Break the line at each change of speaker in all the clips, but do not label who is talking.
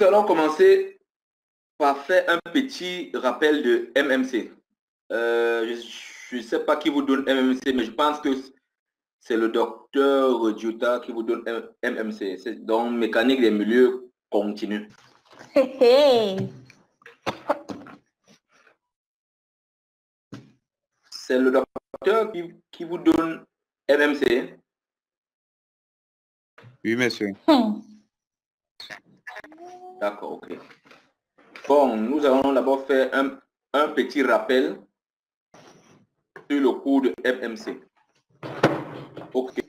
allons commencer par faire un petit rappel de MMC. Je ne sais pas qui vous donne MMC, mais je pense que c'est le docteur Diuta qui vous donne MMC. C'est donc mécanique des milieux continus. C'est le docteur qui vous donne MMC.
Oui, monsieur.
D'accord, ok. Bon, nous allons d'abord faire un petit rappel sur le cours de MMC. Ok.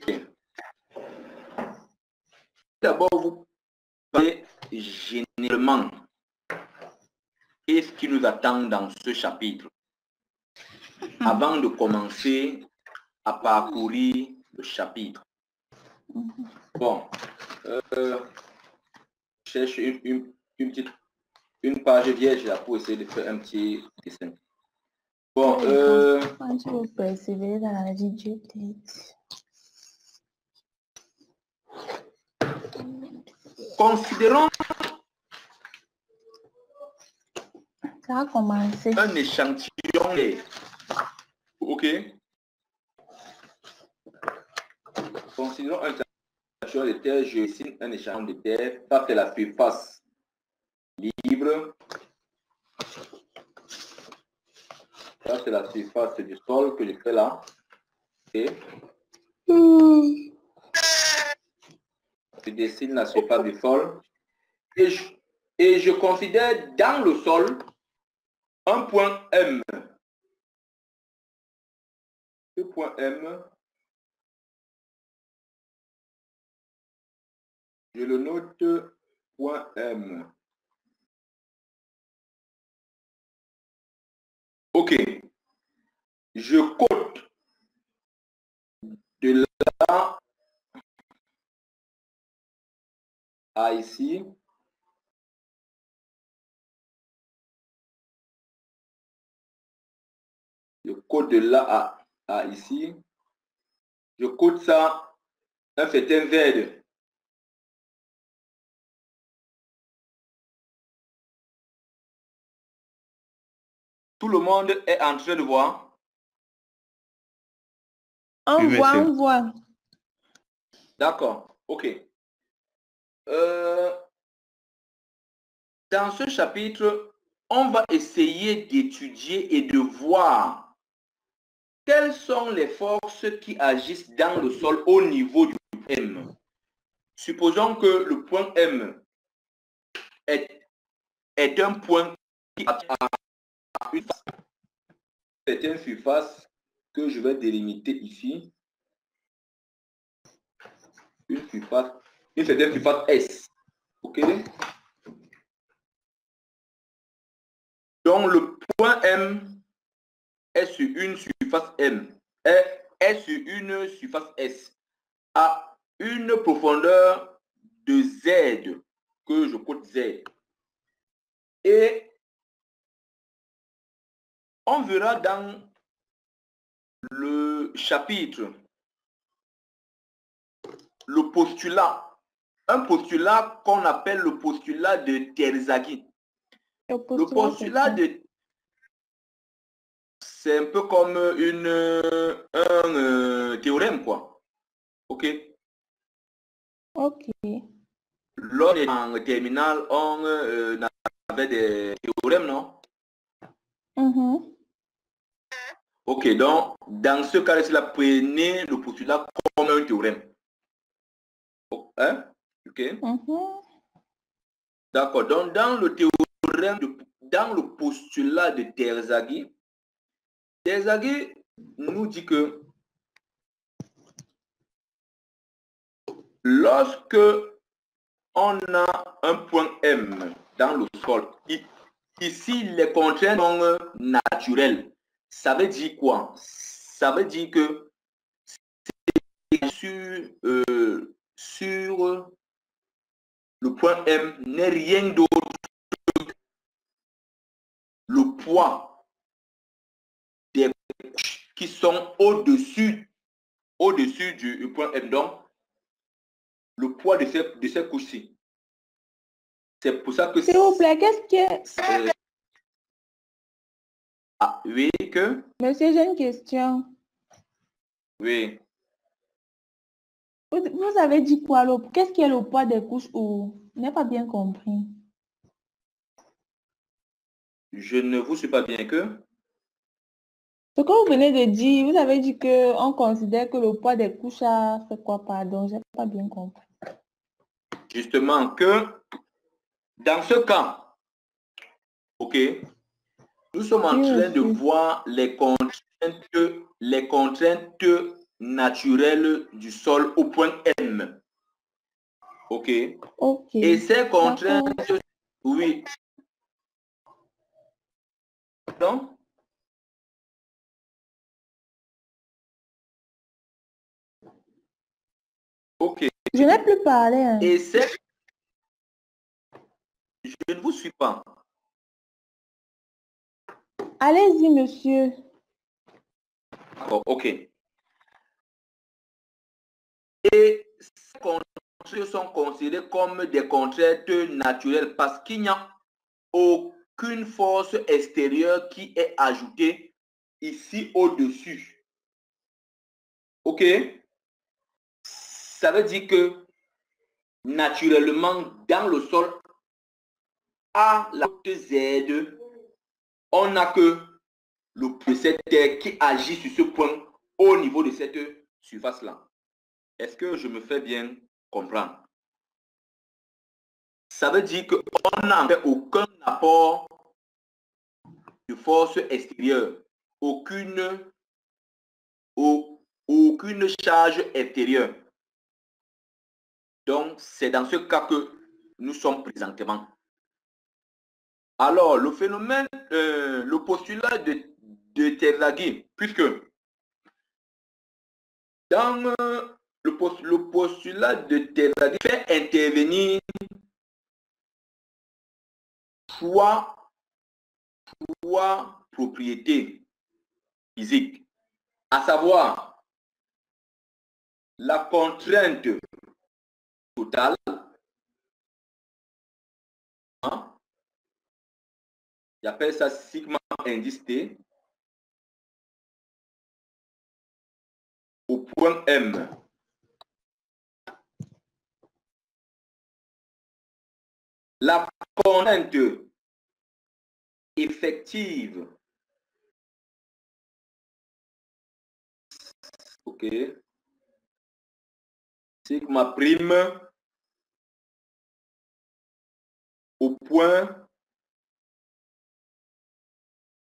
D'abord, vous parlez généralement qu'est-ce qui nous attend dans ce chapitre avant de commencer à parcourir le chapitre. Bon, je cherche une page vierge là pour essayer de faire un petit dessin. Bon,
vous persévérer dans la vie,
considérons
ça a commencé.
un échantillon. Ok. Considérons un échantillon de terre. Je dessine un échantillon de terre. Ça, c'est la surface libre. Ça, c'est la surface du sol que je fais là. Okay. Je dessine la surface du sol. Et je considère dans le sol un point M. Ce point M, je le note point M. Ok. Je cote de là à ici. Je cote de là à ici. Je cote ça un certain Z. Tout le monde est en train de voir.
On
Oui,
voit,
monsieur.
on voit.
D'accord, ok. Dans ce chapitre, on va essayer d'étudier et de voir quelles sont les forces qui agissent dans le sol au niveau du M. Supposons que le point M est un point qui a une certaine surface que je vais délimiter ici. Une certaine surface S. OK? Donc, le point M est sur une surface M. Est sur une surface S. À une profondeur de Z, que je cote Z. Et on verra dans le chapitre le postulat. Un postulat qu'on appelle le postulat de Terzaghi. Le postulat de... C'est un peu comme un théorème, quoi. OK?
Ok.
Lors en terminale, on avait des théorèmes, non? Ok, donc, dans ce cas-là, c'est la prenez le postulat comme un théorème. Hein? Ok? D'accord. Donc, dans le théorème, dans le postulat de Terzaghi, Terzaghi nous dit que lorsque on a un point M dans le sol, ici, les contraintes sont naturelles. Ça veut dire quoi? Ça veut dire que sur le point M n'est rien d'autre que le poids des couches qui sont au-dessus du point M. Donc, le poids de ces couches-ci. C'est pour ça que...
S'il vous plaît, qu'est-ce que...
Ah, oui, que...
Monsieur, j'ai une question.
Oui.
Vous avez dit quoi? Qu'est-ce qui est le poids des couches ou... Je n'ai pas bien compris.
Je ne vous suis pas bien que...
Ce que vous venez de dire, vous avez dit qu'on considère que le poids des couches a fait quoi? Pardon, je n'ai pas bien compris.
Justement que dans ce cas, ok, nous sommes en train de voir les contraintes naturelles du sol au point M. Ok.
Ok.
Et ces contraintes, oui. Non? Ok.
Je n'ai plus parlé. Hein.
Et c'est... Je ne vous suis pas.
Allez-y, monsieur.
D'accord, ok. Et ces contraintes sont considérées comme des contraintes naturelles parce qu'il n'y a aucune force extérieure qui est ajoutée ici au-dessus. Ok? Ça veut dire que naturellement, dans le sol, à la Z, on n'a que cette terre qui agit sur ce point au niveau de cette surface-là. Est-ce que je me fais bien comprendre? Ça veut dire qu'on n'a fait aucun apport de force extérieure, aucune charge extérieure. Donc, c'est dans ce cas que nous sommes présentement. Alors, le phénomène, le postulat de Terzaghi, puisque dans le postulat de Terzaghi fait intervenir trois propriétés physiques, à savoir la contrainte totale, hein, j'appelle ça sigma indice T, au point M. La contrainte effective, ok, sigma prime au point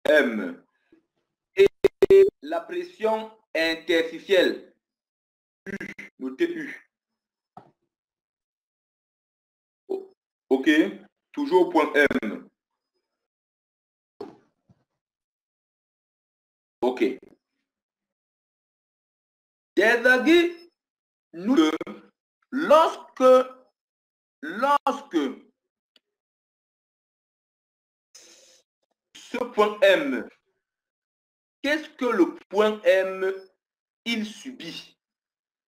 M. Et la pression interstitielle, U, notez U. Ok, toujours au point M. Ok. Terzaghi nous dit lorsque ce point M, qu'est-ce que le point M, il subit?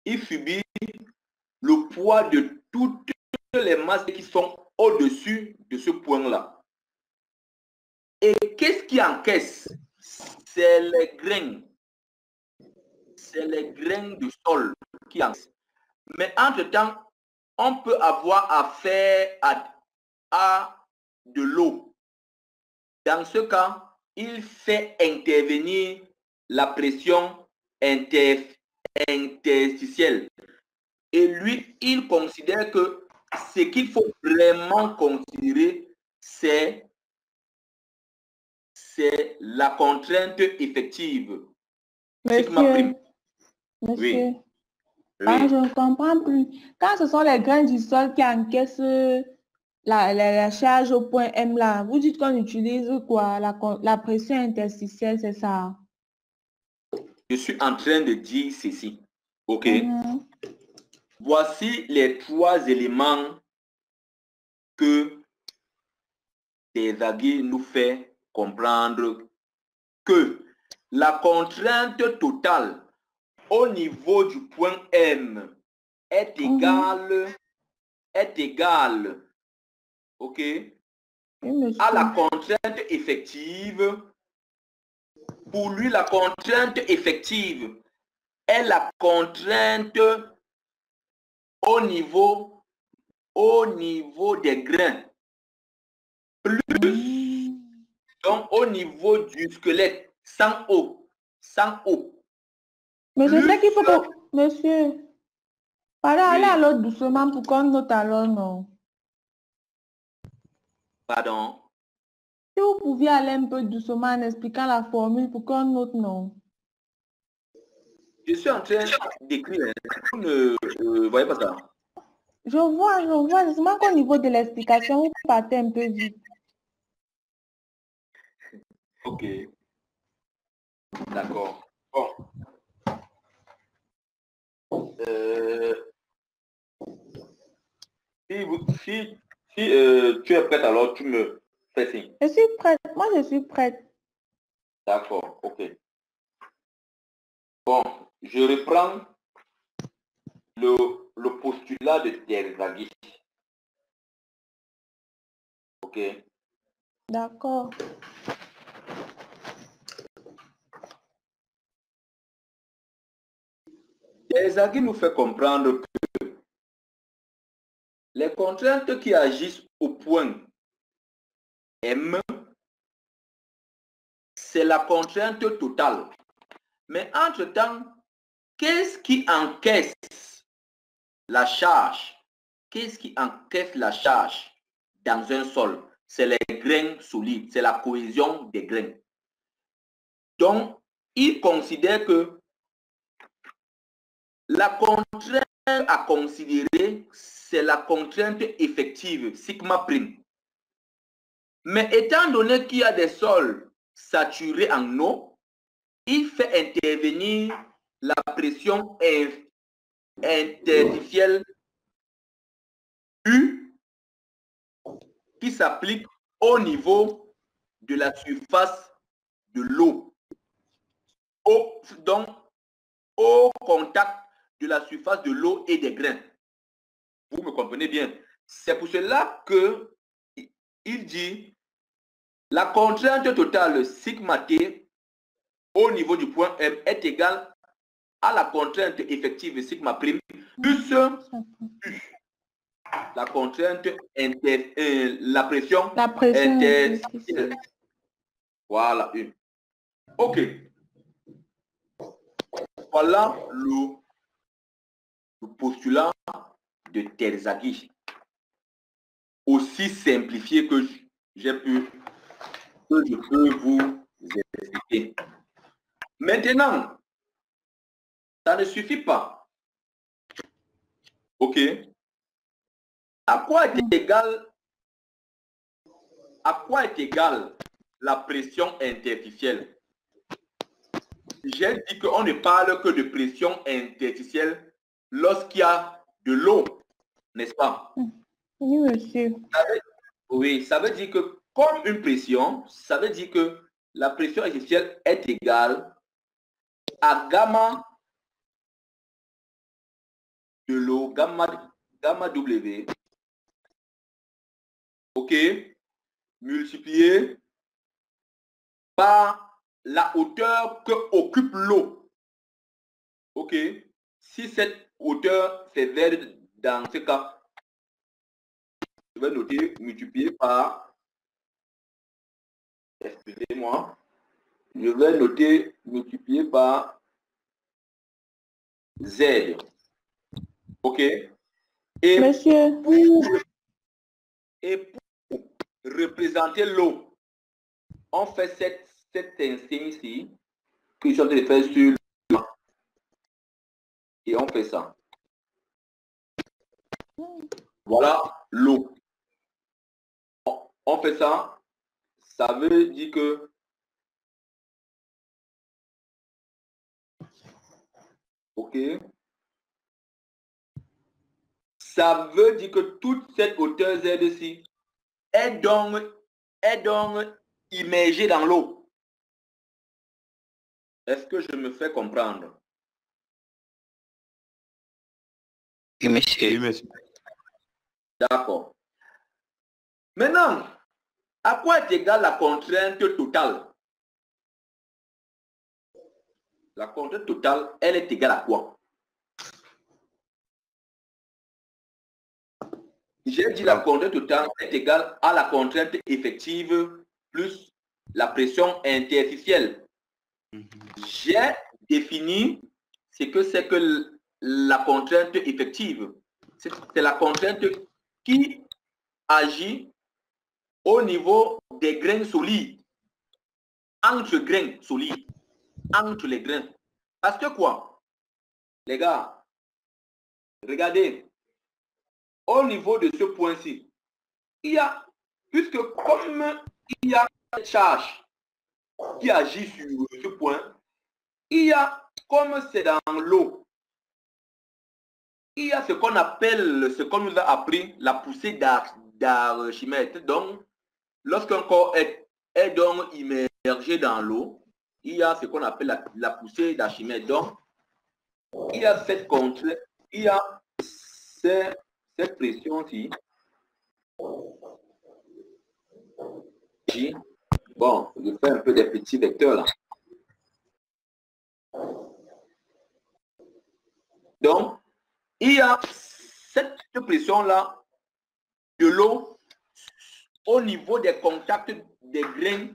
Il subit le poids de toutes les masses qui sont au-dessus de ce point-là. Et qu'est-ce qui encaisse? C'est les grains. C'est les grains du sol qui encaissent. Mais entre-temps, on peut avoir affaire à de l'eau. Dans ce cas, il fait intervenir la pression interstitielle. Et lui, il considère que ce qu'il faut vraiment considérer, c'est la contrainte effective.
Monsieur,
Oui.
Ah, je ne comprends plus. Quand ce sont les grains du sol qui encaissent la charge au point M là, vous dites qu'on utilise quoi? La pression interstitielle, c'est ça?
Je suis en train de dire ceci. OK. Voici les trois éléments que Terzaghi nous fait comprendre que la contrainte totale au niveau du point M est égale, OK,
Oui, monsieur.
à la contrainte effective, pour lui, la contrainte effective est la contrainte au niveau des grains, plus donc au niveau du squelette, sans eau, sans eau.
Mais c'est ça
Plus,
qu'il faut que... Monsieur, allez
oui,
alors doucement pour qu'on note alors, non.
pardon.
Si vous pouviez aller un peu doucement en expliquant la formule pour qu'on note, non.
Je suis en train d'écrire, hein. Vous ne voyez pas ça?
Je vois, c'est seulement qu'au niveau de l'explication, vous partez un peu vite.
OK, d'accord. Bon. Si tu es prête, alors tu me fais signe.
Je suis prête, moi je suis prête.
D'accord, OK. Bon, je reprends le postulat de Terzaghi. OK.
D'accord.
Terzaghi nous fait comprendre que les contraintes qui agissent au point M, c'est la contrainte totale. Mais entre-temps, qu'est-ce qui encaisse la charge? Qu'est-ce qui encaisse la charge dans un sol? C'est les grains solides, c'est la cohésion des grains. Donc, il considère que la contrainte à considérer, c'est la contrainte effective, sigma prime. Mais étant donné qu'il y a des sols saturés en eau, il fait intervenir la pression interstitielle U qui s'applique au niveau de la surface de l'eau. Donc, au contact de la surface de l'eau et des grains. Vous me comprenez bien. C'est pour cela que il dit la contrainte totale sigma T au niveau du point M est égale à la contrainte effective sigma prime plus la contrainte la pression interstitielle. Voilà une. OK. Voilà le postulat de Terzaghi. Aussi simplifié que j'ai pu, que je peux vous expliquer. Maintenant, ça ne suffit pas. OK. À quoi est égale la pression interstitielle? J'ai dit qu'on ne parle que de pression interstitielle lorsqu'il y a de l'eau, n'est-ce pas?
Oui, monsieur.
Oui, ça veut dire que comme une pression, ça veut dire que la pression interstitielle est égale à gamma de l'eau, gamma W, OK, multiplié par la hauteur que occupe l'eau. OK, si cette hauteur c'est vert dans ce cas, je vais noter multiplié par, excusez-moi, je vais noter multiplié par Z. OK. Et
monsieur.
Pour représenter l'eau, on fait cette insigne ici que je suis en train de faire sur le et on fait ça. Voilà l'eau. On fait ça. Ça veut dire que OK. Ça veut dire que toute cette hauteur Z ici est donc immergée dans l'eau. Est-ce que je me fais comprendre?
Oui, monsieur.
D'accord. Maintenant, à quoi est égale la contrainte totale? La contrainte totale, elle est égale à quoi? J'ai dit la contrainte totale est égale à la contrainte effective plus la pression interstitielle. J'ai défini ce que c'est que la contrainte effective. C'est la contrainte qui agit au niveau des grains solides, entre grains solides, entre les grains. Parce que quoi? Les gars, regardez, au niveau de ce point-ci, il y a, puisque comme il y a une charge qui agit sur ce point, il y a, comme c'est dans l'eau, il y a ce qu'on appelle, ce qu'on nous a appris, la poussée d'Archimède. Donc, lorsqu'un corps est donc immergé dans l'eau, il y a ce qu'on appelle la poussée d'Archimède. Donc, il y a cette contrainte, il y a cette pression-ci. Bon, je fais un peu des petits vecteurs là. Donc, il y a cette pression-là de l'eau au niveau des contacts des grains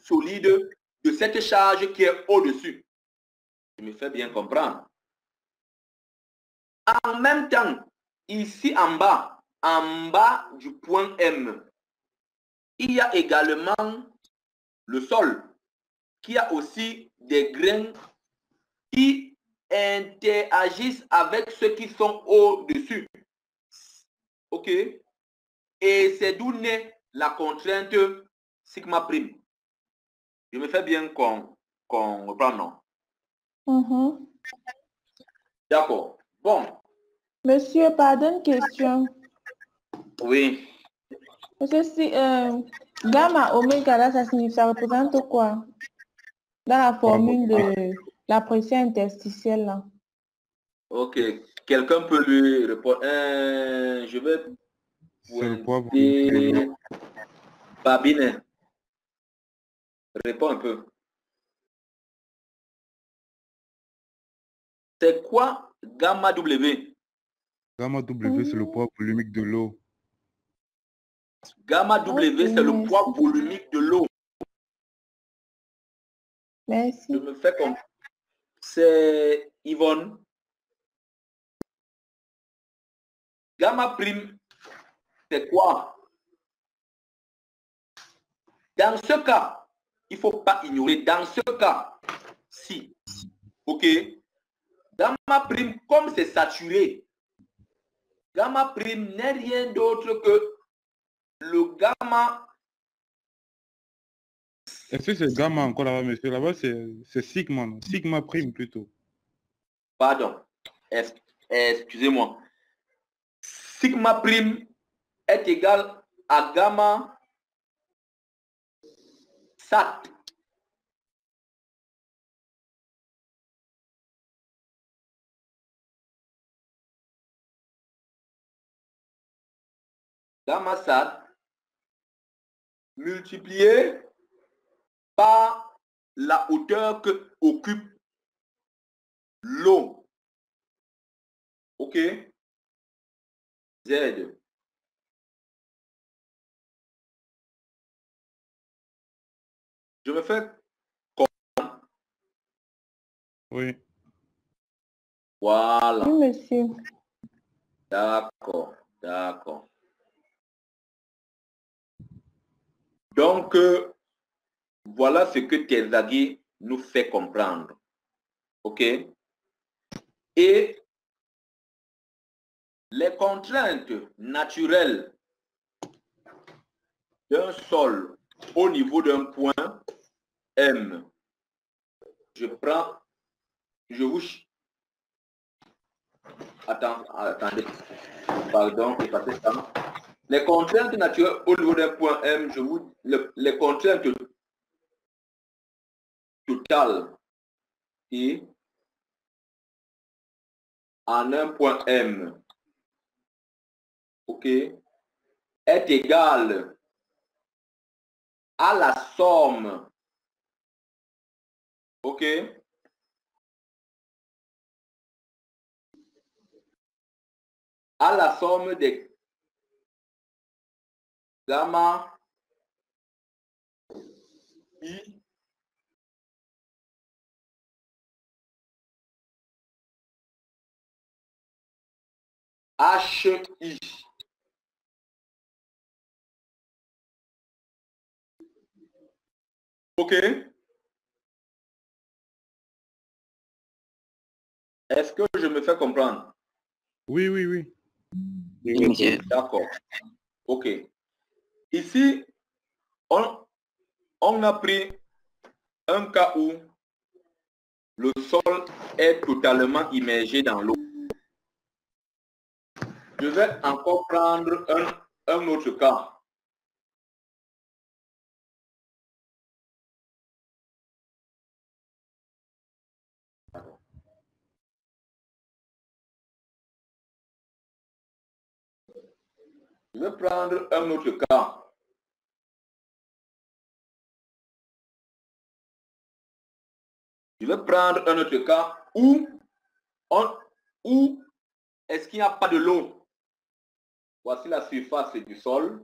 solides de cette charge qui est au-dessus. Je me fais bien comprendre. En même temps, ici en bas du point M, il y a également le sol qui a aussi des grains qui interagissent avec ceux qui sont au-dessus. OK? Et c'est d'où naît la contrainte sigma prime. Je me fais bien qu'on reprend, non? D'accord. Bon.
Monsieur, pardon, une question.
Oui.
Monsieur, si gamma oméga, là, ça représente quoi? Dans la formule de la pression interstitielle, là.
Ok. Quelqu'un peut lui répondre. Je vais pointer Babine. Réponds un peu. C'est quoi gamma W?
Gamma W, c'est le poids volumique de l'eau.
Gamma W, c'est le poids volumique de l'eau.
Merci.
Je me fais comme... C'est Yvonne. Gamma prime, c'est quoi? Dans ce cas, il ne faut pas ignorer, dans ce cas, si, ok, gamma prime, comme c'est saturé, gamma prime n'est rien d'autre que le gamma.
Est-ce que c'est gamma encore là-bas, monsieur? Là-bas, c'est sigma, non? Sigma prime plutôt.
Pardon, excusez-moi. Sigma prime est égal à gamma sat. Gamma sat multiplié par la hauteur que occupe l'eau. OK? Z. Je me fais comprendre.
Oui.
Voilà.
Oui, monsieur.
D'accord, d'accord. Donc, voilà ce que Terzaghi nous fait comprendre. OK? Et les contraintes naturelles d'un sol au niveau d'un point M. Je vous... Attendez. Pardon, effacez ça. Les contraintes naturelles au niveau d'un point M, les contraintes totales et en un point M. OK? est égal à la somme, ok, à la somme des gamma I HI. OK? Est-ce que je me fais comprendre?
Oui, oui, oui.
D'accord. OK. Ici, on a pris un cas où le sol est totalement immergé dans l'eau. Je vais encore prendre un autre cas. Je vais prendre un autre cas. Je vais prendre un autre cas où est-ce qu'il n'y a pas de l'eau? Voici la surface du sol.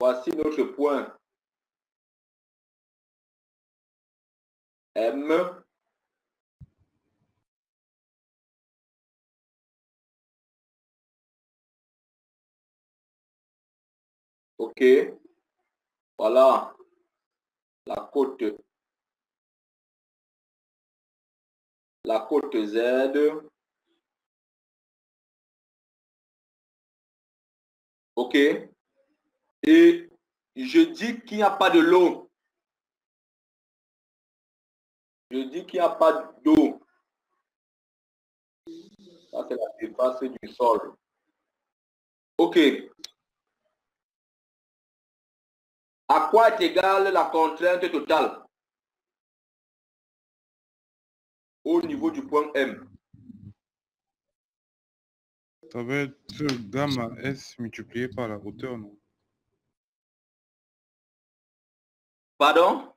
Voici notre point M. OK. Voilà la côte Z. OK. Et je dis qu'il n'y a pas de l'eau. Je dis qu'il n'y a pas d'eau. Ça, c'est la surface du sol. OK. À quoi est égale la contrainte totale au niveau du point M?
Ça va être gamma S multiplié par la hauteur, non?
Pardon?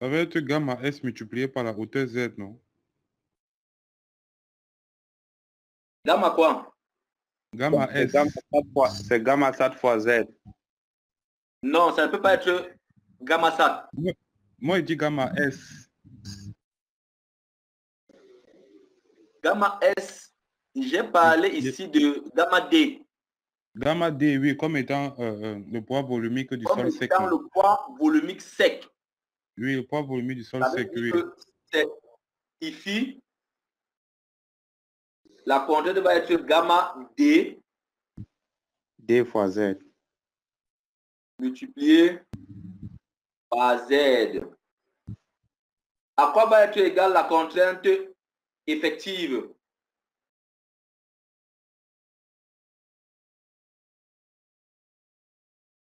Ça va être gamma S multiplié par la hauteur Z, non?
Gamma quoi?
Gamma S.
C'est gamma sat fois Z.
Non, ça ne peut pas être gamma sat.
Moi, il dit gamma S.
Gamma S, j'ai parlé ici de gamma D.
Gamma D, oui, comme étant le poids volumique du sol sec.
Comme étant le poids volumique sec.
Oui, le poids volumique du sol
Ça
sec,
veut dire
oui.
que c'est ici, la contrainte va être gamma D
D fois Z.
multiplié par Z. À quoi va être égale la contrainte effective?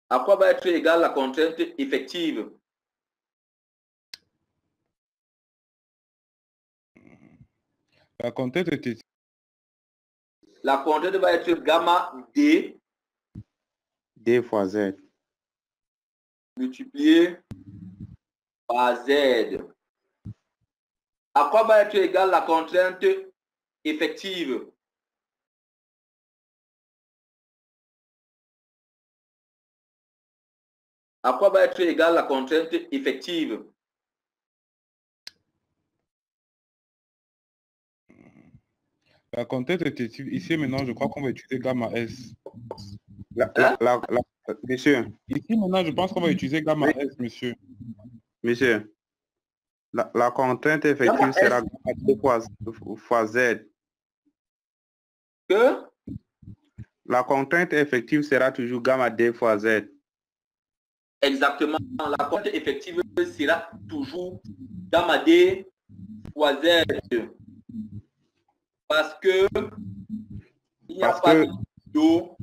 À quoi va être égale la contrainte effective?
La contrainte était...
La contrainte va être gamma D
D fois Z.
multiplié par Z. À quoi va être égale la contrainte effective? À quoi va être égale la contrainte effective?
La contrainte était ici maintenant, je crois qu'on va utiliser gamma S.
Monsieur.
Ici maintenant, je pense qu'on va utiliser gamma S, monsieur.
Monsieur. La contrainte effective sera gamma D fois Z.
Que?
La contrainte effective sera toujours gamma D fois Z.
Exactement. La contrainte effective sera toujours gamma D fois Z. Parce que il n'y a pas d'eau.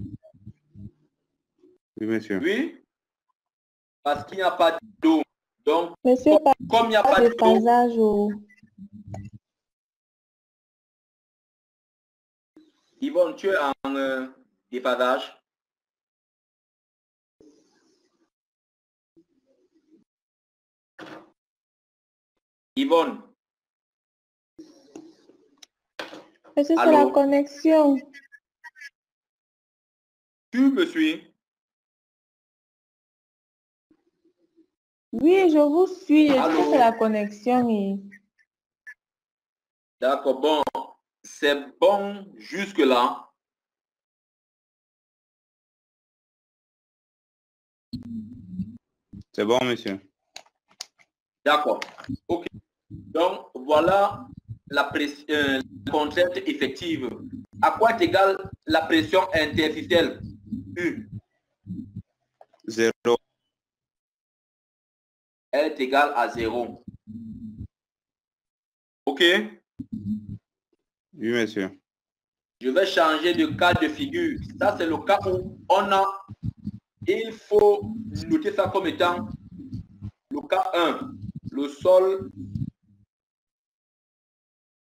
Oui, monsieur.
Oui. Parce qu'il n'y a pas d'eau. Donc,
Monsieur,
comme il n'y a pas d'eau, Yvonne, tu es en déphasage. Yvonne.
Est-ce que c'est la connexion?
Tu me suis?
Oui, je vous suis. Est-ce que
Allô?
c'est la connexion?
D'accord, bon. C'est bon jusque-là.
C'est bon, monsieur.
D'accord. OK. Donc, voilà la contrainte effective. À quoi est égale la pression interstitielle? U.
0.
Elle est égale à 0. OK?
Oui, monsieur.
Je vais changer de cas de figure. Ça, c'est le cas où on a... Il faut noter ça comme étant le cas 1. Le sol...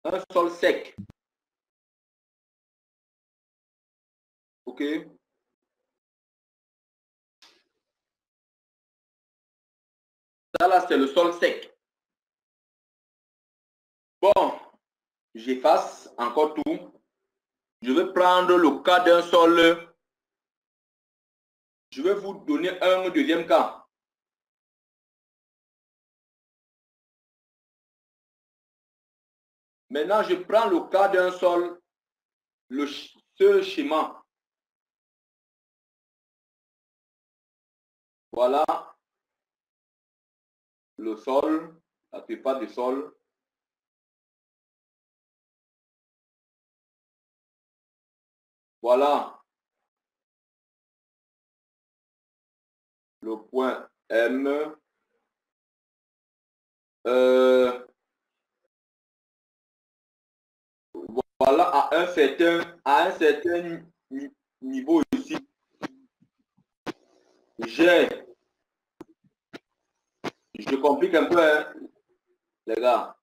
Un sol sec. OK? Ça, là, c'est le sol sec. Bon, j'efface encore tout. Je vais prendre le cas d'un sol. Je vais vous donner un deuxième cas. Maintenant, je prends le cas d'un sol, ce schéma. Voilà le sol, la plupart du sol. Voilà le point M. Voilà à un certain niveau ici. Je complique un peu, hein, les gars.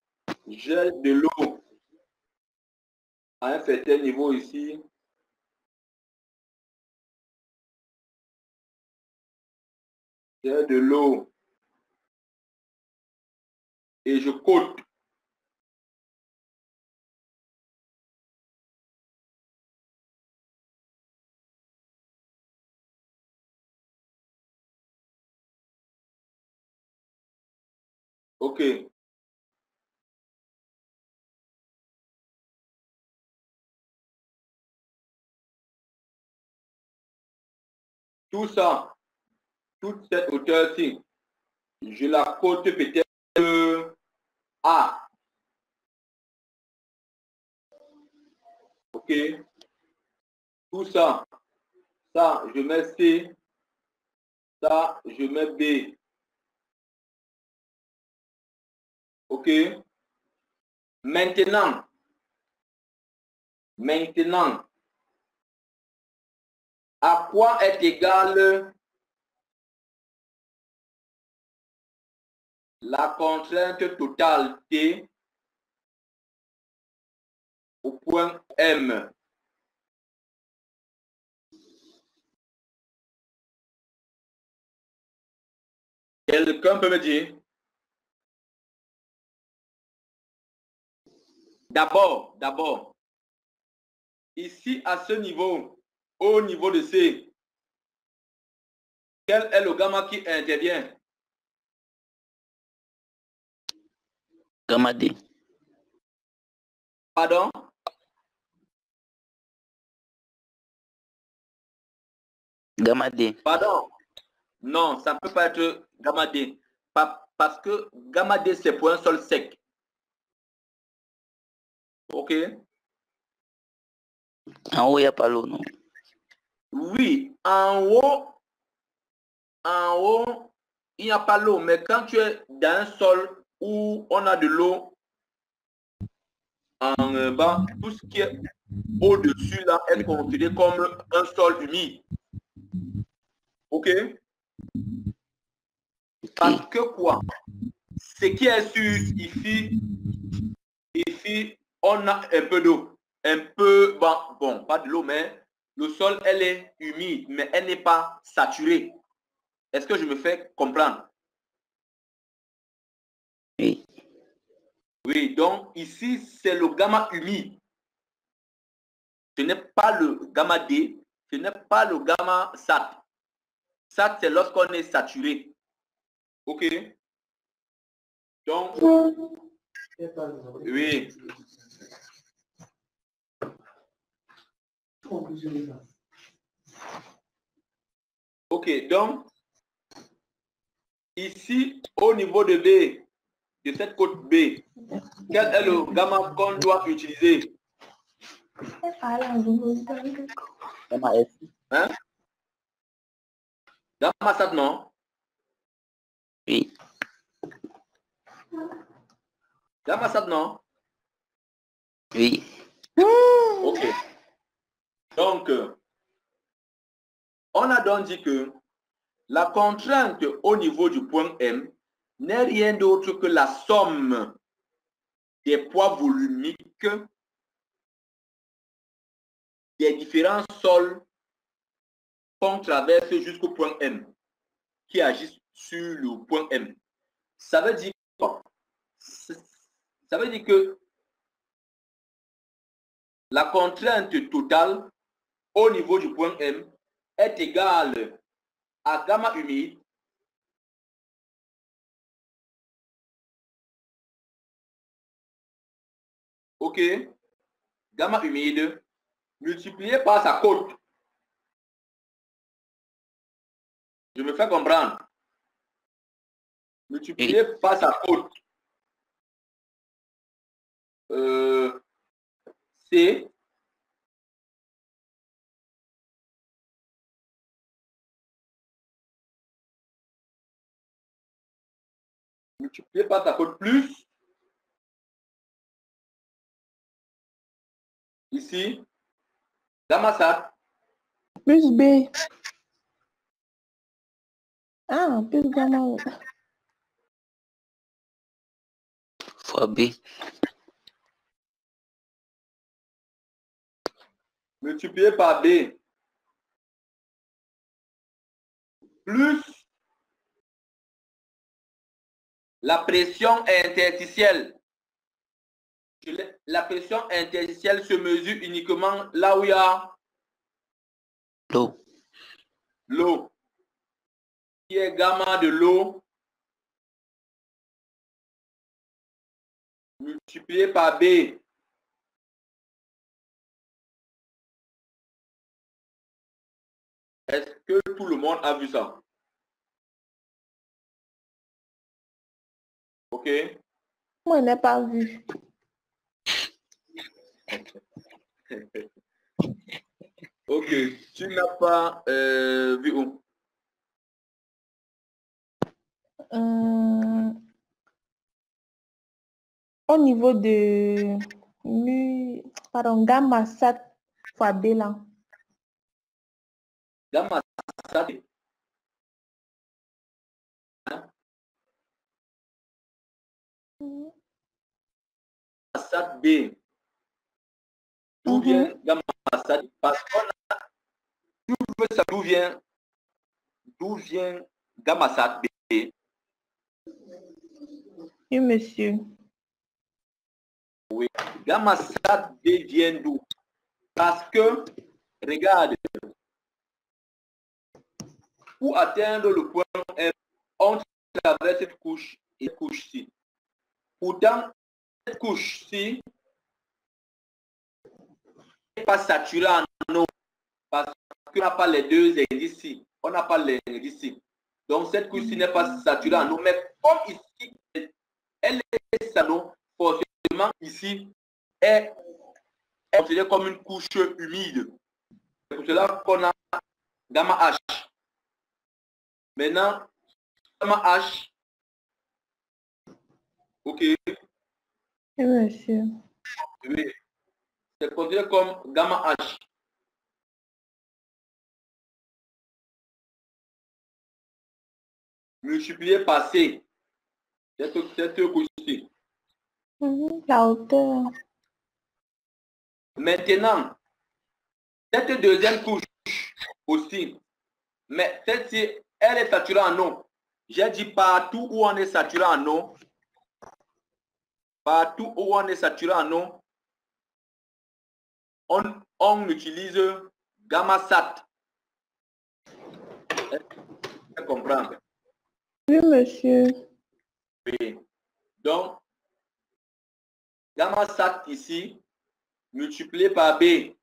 J'ai de l'eau à un certain niveau ici. J'ai de l'eau et je côte. OK. Tout ça, toute cette hauteur-ci, je la côte peut-être A. OK. Tout ça, ça, je mets C. Ça, je mets B. OK. Maintenant, à quoi est égale la contrainte totale T au point M? Quelqu'un peut me dire? D'abord, ici à ce niveau, au niveau de C, quel est le gamma qui intervient?
Gamma D.
Pardon?
Gamma D.
Pardon? Non, ça ne peut pas être gamma D. Parce que gamma D, c'est pour un sol sec. OK?
En haut, il n'y a pas l'eau, non?
Oui, en haut, il n'y a pas l'eau. Mais quand tu es dans un sol où on a de l'eau en bas, tout ce qui est au-dessus là est considéré comme un sol humide. OK? Parce que quoi? Ce qui est sûr, ici, on a un peu d'eau. Un peu, bon, pas de l'eau, mais le sol, elle est humide, mais elle n'est pas saturée. Est-ce que je me fais comprendre?
Oui.
Oui, donc ici, c'est le gamma humide. Ce n'est pas le gamma D, ce n'est pas le gamma SAT. SAT, c'est lorsqu'on est saturé. OK? Donc, oui. OK, donc, ici, au niveau de B, de cette côte B, quel est le gamma qu'on doit utiliser?
Gamma S.
Hein? Gamma SAT, non?
Oui.
Gamma SAT, non?
Oui.
OK. Donc, on a donc dit que la contrainte au niveau du point M n'est rien d'autre que la somme des poids volumiques des différents sols qu'on traverse jusqu'au point M, qui agissent sur le point M. Ça veut dire quoi? Ça veut dire que la contrainte totale au niveau du point M est égale à gamma humide OK, gamma humide multiplié par sa côte. Je me fais comprendre. Multiplié par sa côte. C multiplié par sa côte plus ici gamma SAT
Plus B. Ah, plus gamma.
Fois B.
multiplié par B plus la pression interstitielle. La pression interstitielle se mesure uniquement là où il y a
L'eau.
l'eau, qui est gamma de l'eau multiplié par B. Est-ce que tout le monde a vu ça? OK.
Moi, je n'ai pas vu.
OK. Tu n'as pas vu où?
Au niveau de pardon, gamma SAT fois B là.
Gamma SAT. SAT B. D'où vient gamma SAT? Parce qu'on a, tu veux savoir d'où vient gamma SAT B?
Oui, monsieur.
Oui. Gamma SAT B vient d'où? Parce que, regarde, pour atteindre le point M, on traverse cette couche et cette couche-ci. Pourtant, cette couche-ci n'est pas saturée en eau parce qu'on n'a pas les deux indices ici. On n'a pas les indices ici. Donc, cette couche-ci n'est pas saturée en eau. Mais comme ici, elle est saturée, forcément, ici, est considérée comme une couche humide. C'est pour cela qu'on a gamma H. Maintenant, gamma H. OK.
Oui, monsieur.
Oui. C'est considéré comme gamma H. Multiplié par C. Cette couche-ci.
La hauteur.
Maintenant, cette deuxième couche aussi, mais celle-ci, elle est saturée en eau. J'ai dit partout où on est saturé en eau, Partout où on est saturé en eau, on utilise gamma sat. Tu comprends?
Oui, monsieur.
Oui. Donc, gamma sat ici, multiplié par B.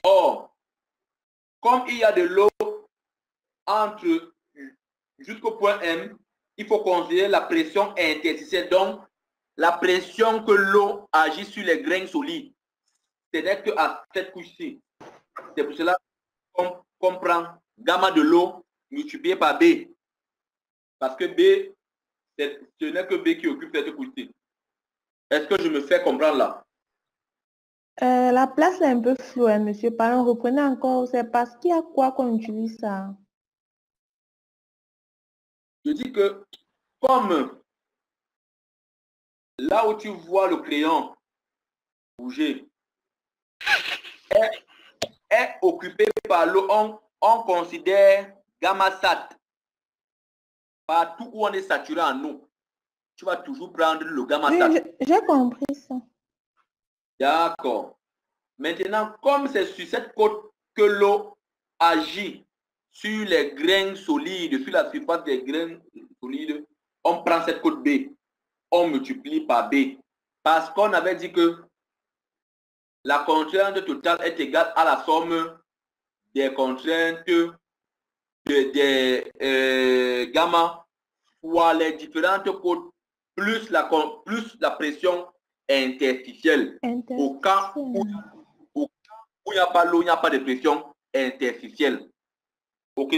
Or, comme il y a de l'eau entre jusqu'au point M, il faut considérer la pression interstitielle. Donc, la pression que l'eau agit sur les grains solides, ce n'est qu'à cette couche-ci. C'est pour cela qu'on prend gamma de l'eau multiplié par B. Parce que B, ce n'est que B qui occupe cette couche-ci. Est-ce que je me fais comprendre là?
La place est un peu floue, hein, monsieur. Pardon, reprenez encore. C'est parce qu'il y a quoi qu'on utilise ça?
Je dis que comme là où tu vois le crayon bouger est occupé par l'eau, on considère gamma sat. Partout où on est saturé en eau, tu vas toujours prendre le gamma sat.
Oui, j'ai compris ça.
D'accord. Maintenant, comme c'est sur cette côte que l'eau agit sur les grains solides, sur la surface des grains solides, on prend cette côte B, on multiplie par B. Parce qu'on avait dit que la contrainte totale est égale à la somme des contraintes des gamma fois les différentes côtes plus la pression interstitielle. Au cas où il n'y a pas l'eau, il n'y a pas de pression interstitielle. OK?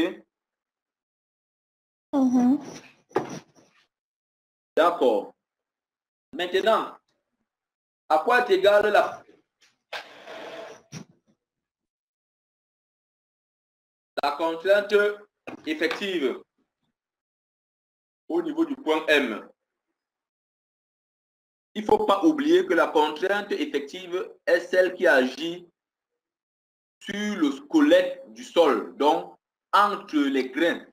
D'accord. Maintenant, à quoi est égale la contrainte effective au niveau du point M? Il ne faut pas oublier que la contrainte effective est celle qui agit sur le squelette du sol, donc entre les grains.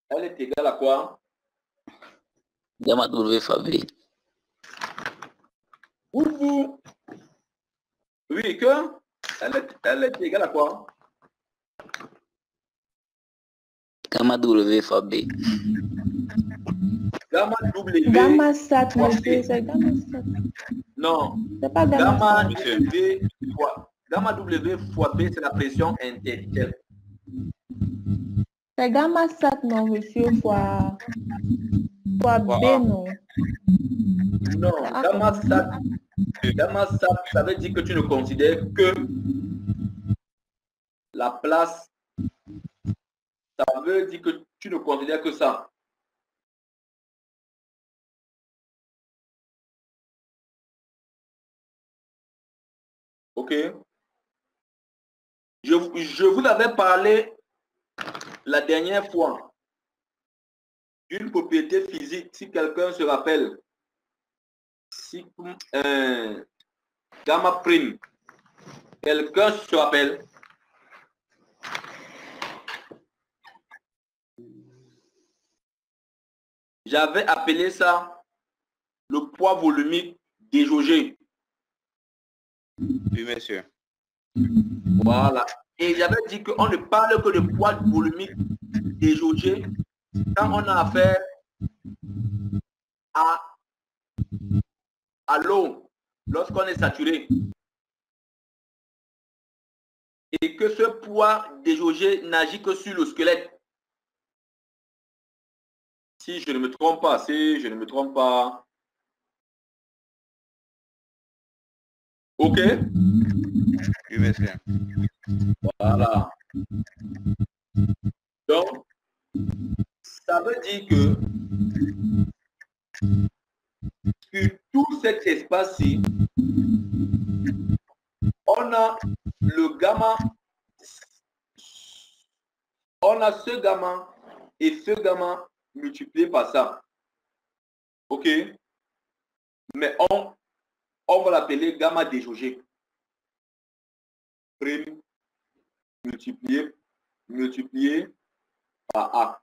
Elle est égale à quoi?
Gamma W fois B.
Oui, que elle est égale à quoi?
Gamma W fois B.
Gamma W.
Gamma sat, monsieur, c'est gamma sat.
Non.
C'est pas gamma
W fois B, c'est la pression interstitielle.
C'est gamma sat, non, monsieur, fois B, non.
Non, gamma sat, ça veut dire que tu ne considères que la place. Ça veut dire que tu ne considères que ça. OK? Je vous avais parlé la dernière fois d'une propriété physique, si quelqu'un se rappelle. Gamma prime. Quelqu'un se rappelle? J'avais appelé ça le poids volumique déjaugé.
Oui, monsieur.
Voilà. Et j'avais dit qu'on ne parle que de poids volumique déjaugé quand on a affaire à l'eau, lorsqu'on est saturé. Et que ce poids déjaugé n'agit que sur le squelette. Si je ne me trompe pas, OK?
Oui, monsieur.
Voilà. Donc, ça veut dire que sur tout cet espace-ci, on a le gamma, on a ce gamma et ce gamma multiplié par ça. OK? Mais on va l'appeler gamma déjaugé. Prime multiplié par A.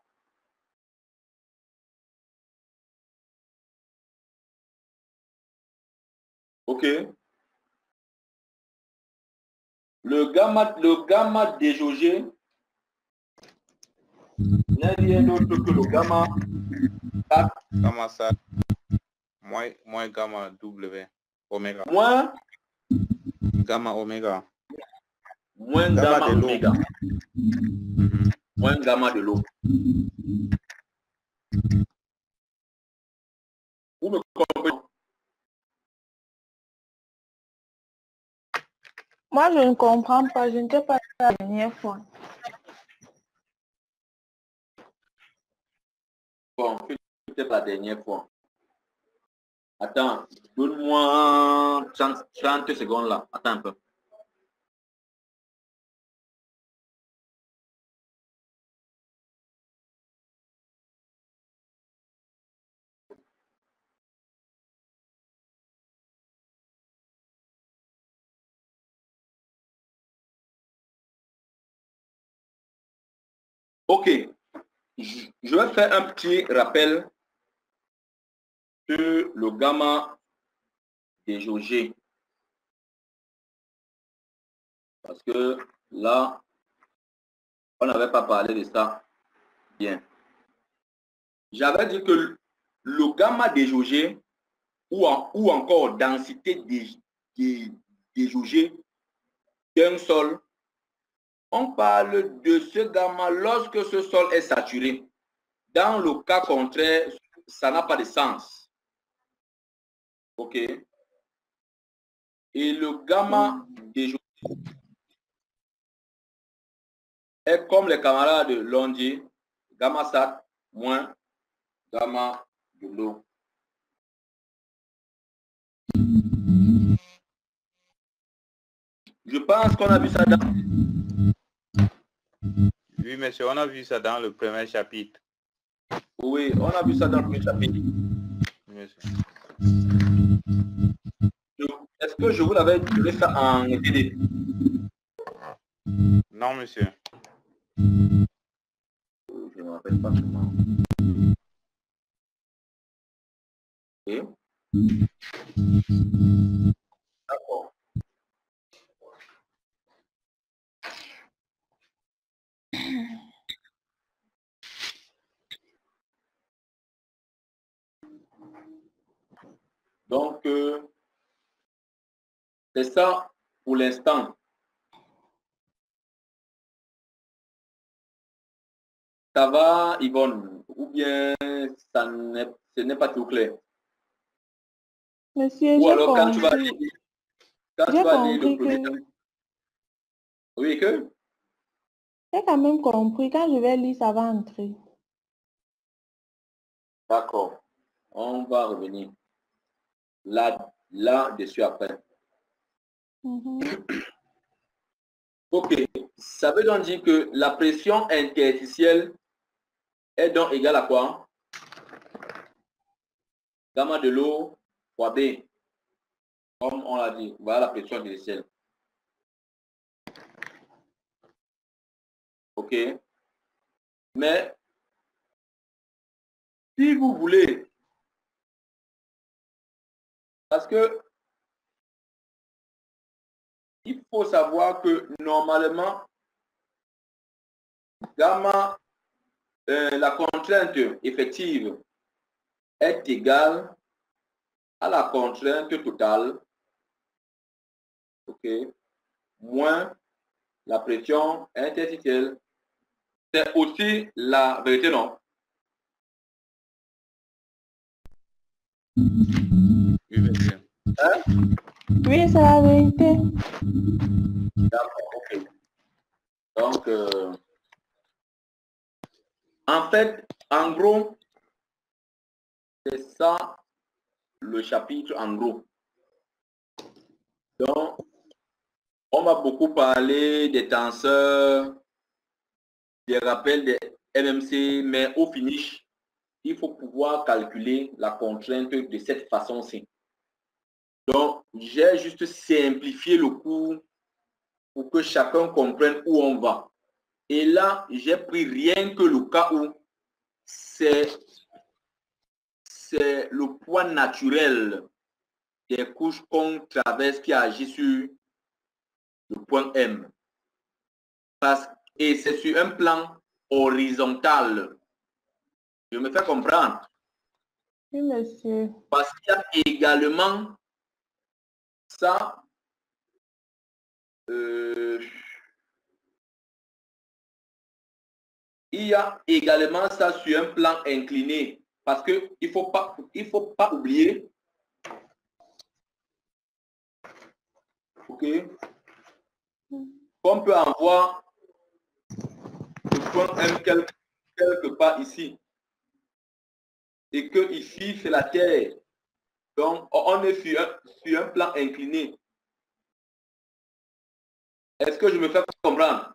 OK. Le gamma déjaugé n'est rien d'autre que le gamma 4
Gamma ça moins gamma W oméga.
moins
Gamma oméga.
Moins
Gamma
gamma
de l'eau.
oméga. Moins gamma de l'eau. Vous me comprenez?
Moi, je ne comprends pas. Je ne sais pas la dernière fois.
Bon, peut-être la dernière fois. Attends, donne-moi 30 secondes là. Attends un peu. OK. Je vais faire un petit rappel sur le gamma déjaugé. Parce que là, on n'avait pas parlé de ça. Bien. J'avais dit que le gamma déjaugé ou encore densité déjaugée d'un sol, on parle de ce gamma lorsque ce sol est saturé. Dans le cas contraire, ça n'a pas de sens. OK. Et le gamma déjaugé est comme les camarades l'ont dit, gamma sat moins gamma de l'eau. Je pense qu'on a vu ça dans...
Oui, monsieur, on a vu ça dans le premier chapitre.
Oui, on a vu ça dans le premier chapitre.
Monsieur.
Est-ce que je vous l'avais donné ça en TD?
Non, monsieur.
Je ne me rappelle pas comment. Okay. D'accord. Donc, c'est ça pour l'instant. Ça va, Yvonne? Ou bien ce n'est pas tout clair?
Monsieur,
Ou
j'ai
alors quand tu vas
compris.
lire
J'ai
le
compris
premier
que...
Oui, que?
J'ai quand même compris. Quand je vais lire, ça va entrer.
D'accord. On va revenir là-dessus après. OK. Ça veut donc dire que la pression interstitielle est donc égale à quoi? Gamma de l'eau fois B. Comme on l'a dit. Voilà la pression interstitielle. OK. Mais si vous voulez, parce que il faut savoir que normalement, gamma, la contrainte effective est égale à la contrainte totale, OK, moins la pression interstitielle. C'est aussi la vérité, non?
Oui, monsieur.
Hein?
Oui, c'est la vérité.
D'accord, OK. Donc, en fait, en gros, c'est ça le chapitre en gros. Donc, on va beaucoup parler des tenseurs, des rappels des MMC, mais au finish, il faut pouvoir calculer la contrainte de cette façon-ci. Donc, j'ai juste simplifié le cours pour que chacun comprenne où on va. Et là, j'ai pris rien que le cas où c'est le poids naturel des couches qu'on traverse qui agit sur le point M. Et c'est sur un plan horizontal. Je me fais comprendre.
Oui, monsieur.
Parce qu'il y a également ça. Il y a également ça sur un plan incliné. Parce qu'il ne faut pas oublier. OK. Qu'on peut avoir le point M quelque part ici. Et que ici, c'est la Terre. Donc, on est sur un plan incliné. Est-ce que je me fais comprendre?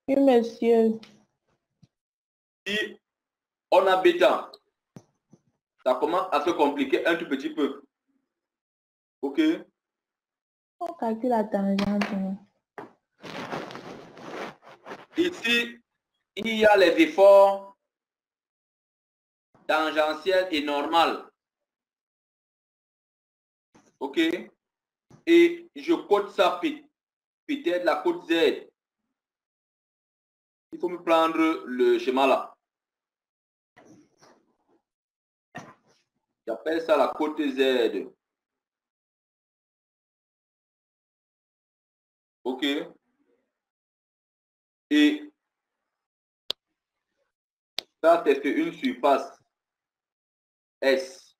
Oui, monsieur.
Si on a bêta, ça commence à se compliquer un tout petit peu. OK?
On calcule la tangente.
Ici, il y a les efforts tangentiels et normal. OK? Et je code ça peut-être la côte Z. Il faut me prendre le schéma là. J'appelle ça la côte Z. OK? Et ça, c'est une surface S.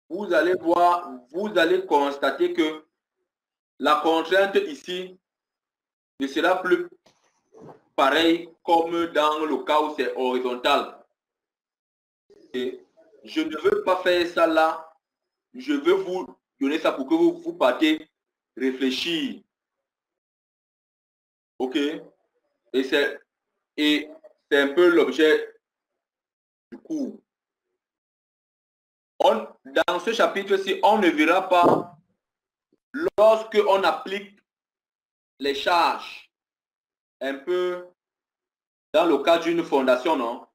Vous allez voir, vous allez constater que la contrainte ici ne sera plus pareil comme dans le cas où c'est horizontal. Et je ne veux pas faire ça là. Je veux vous donner ça pour que vous partez réfléchir. OK? Et c'est un peu l'objet du cours. Dans ce chapitre-ci, on ne verra pas lorsque on applique les charges un peu dans le cas d'une fondation, non?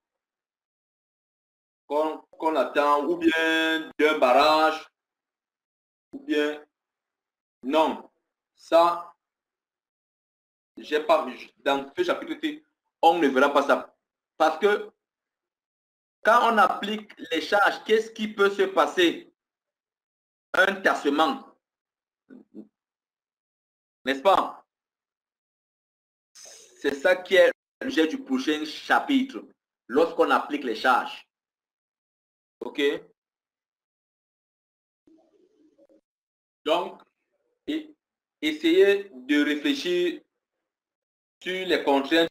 Qu'on attend, ou bien d'un barrage, ou bien non. Ça, j'ai pas, dans ce chapitre-ci, on ne verra pas ça. Parce que quand on applique les charges, qu'est-ce qui peut se passer? Un tassement. N'est-ce pas? C'est ça qui est l'objet du prochain chapitre. Lorsqu'on applique les charges. OK? Donc, essayez de réfléchir sur les contraintes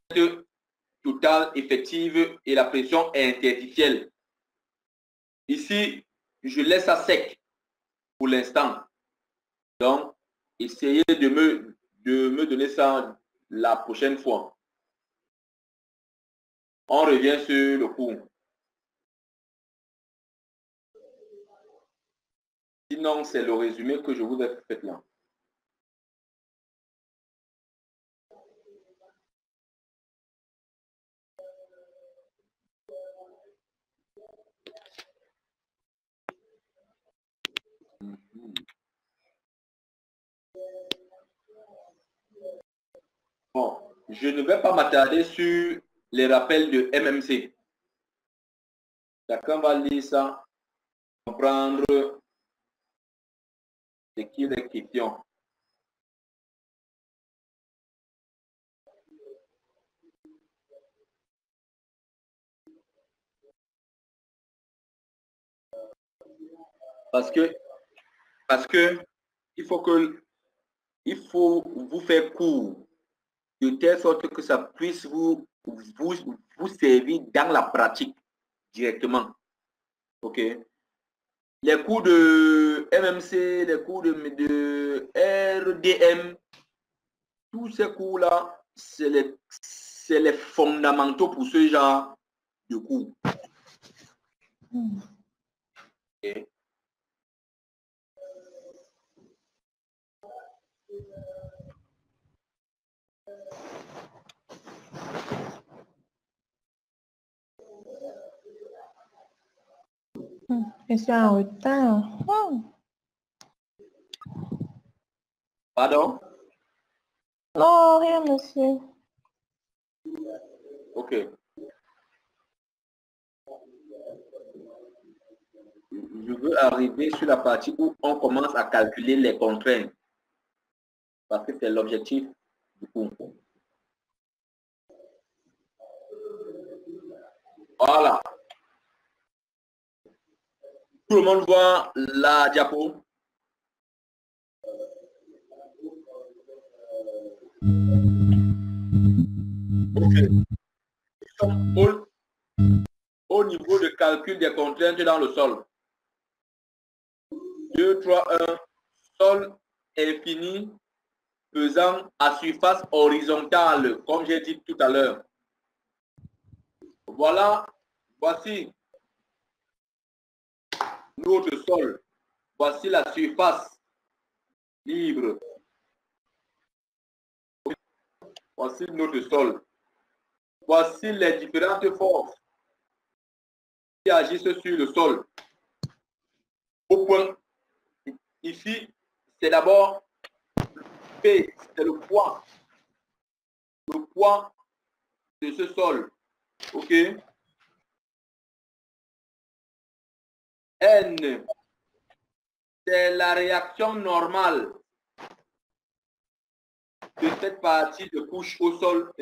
totales, effectives et la pression interstitielle. Ici, je laisse ça sec pour l'instant. Donc, essayez de me donner ça la prochaine fois. On revient sur le cours. Sinon, c'est le résumé que je vous ai fait là. Bon, je ne vais pas m'attarder sur les rappels de MMC. Chacun va lire ça, comprendre ce qu'il est question. Parce que il faut vous faire court de telle sorte que ça puisse vous servir dans la pratique directement. OK? Les cours de MMC, les cours de RDM, tous ces cours-là, c'est les fondamentaux pour ce genre de cours. Okay.
Je suis en retard. Oh.
Pardon?
Non, rien, monsieur.
Ok. Je veux arriver sur la partie où on commence à calculer les contraintes. Parce que c'est l'objectif du cours. Voilà. Tout le monde voit la diapo. Okay. Au niveau de calcul des contraintes dans le sol. 2, 3, 1. Sol infini pesant à surface horizontale, comme j'ai dit tout à l'heure. Voilà, voici notre sol. Voici la surface libre. Voici notre sol. Voici les différentes forces qui agissent sur le sol. Au point, ici, c'est d'abord P, c'est le poids de ce sol. OK? N, c'est la réaction normale de cette partie de couche au sol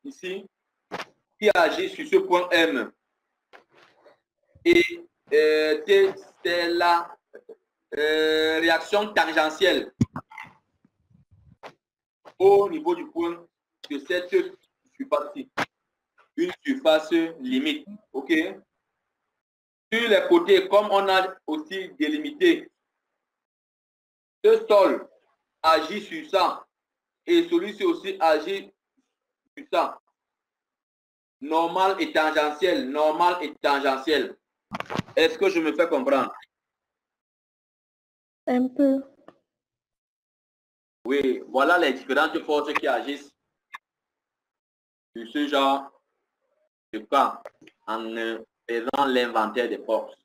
ici qui agit sur ce point M. Et T, c'est la réaction tangentielle au niveau du point de cette surface-ci. Une surface limite. OK? Sur les côtés, comme on a aussi délimité, ce sol agit sur ça et celui-ci aussi agit sur ça. Normal et tangentiel, normal et tangentiel. Est-ce que je me fais comprendre?
Un peu.
Oui, voilà les différentes forces qui agissent sur ce genre de cas en faisant l'inventaire des forces.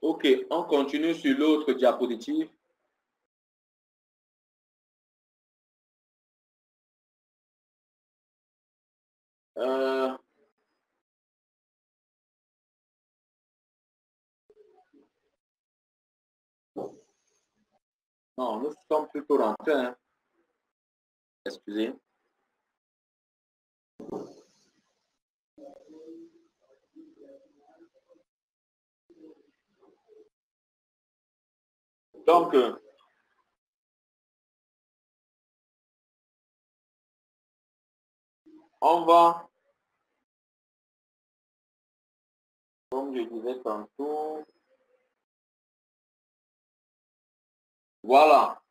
OK, on continue sur l'autre diapositive. Non, nous sommes plutôt rentrés. Hein. Excusez. Donc, on va, comme je disais tantôt, voilà.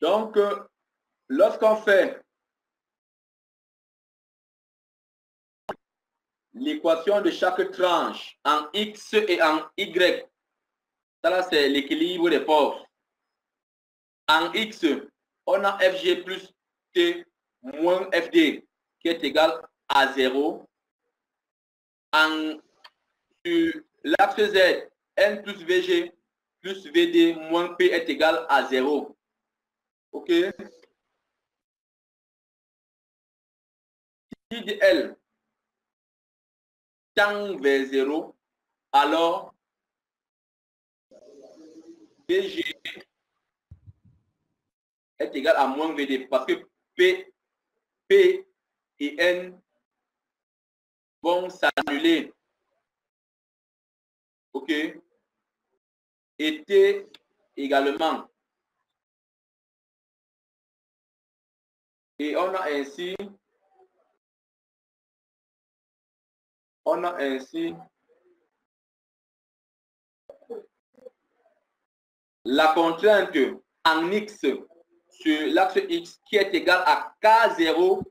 Donc, lorsqu'on fait l'équation de chaque tranche en X et en Y, ça là c'est l'équilibre des forces. En X, on a Fg plus T moins Fd qui est égal à 0. Sur l'axe Z, N plus Vg plus Vd moins P est égal à 0. OK? Si dl tend vers 0, alors Vg est égal à moins Vd parce que P et N vont s'annuler. OK? Et T également. Et on a ainsi la contrainte en X sur l'axe X qui est égal à K0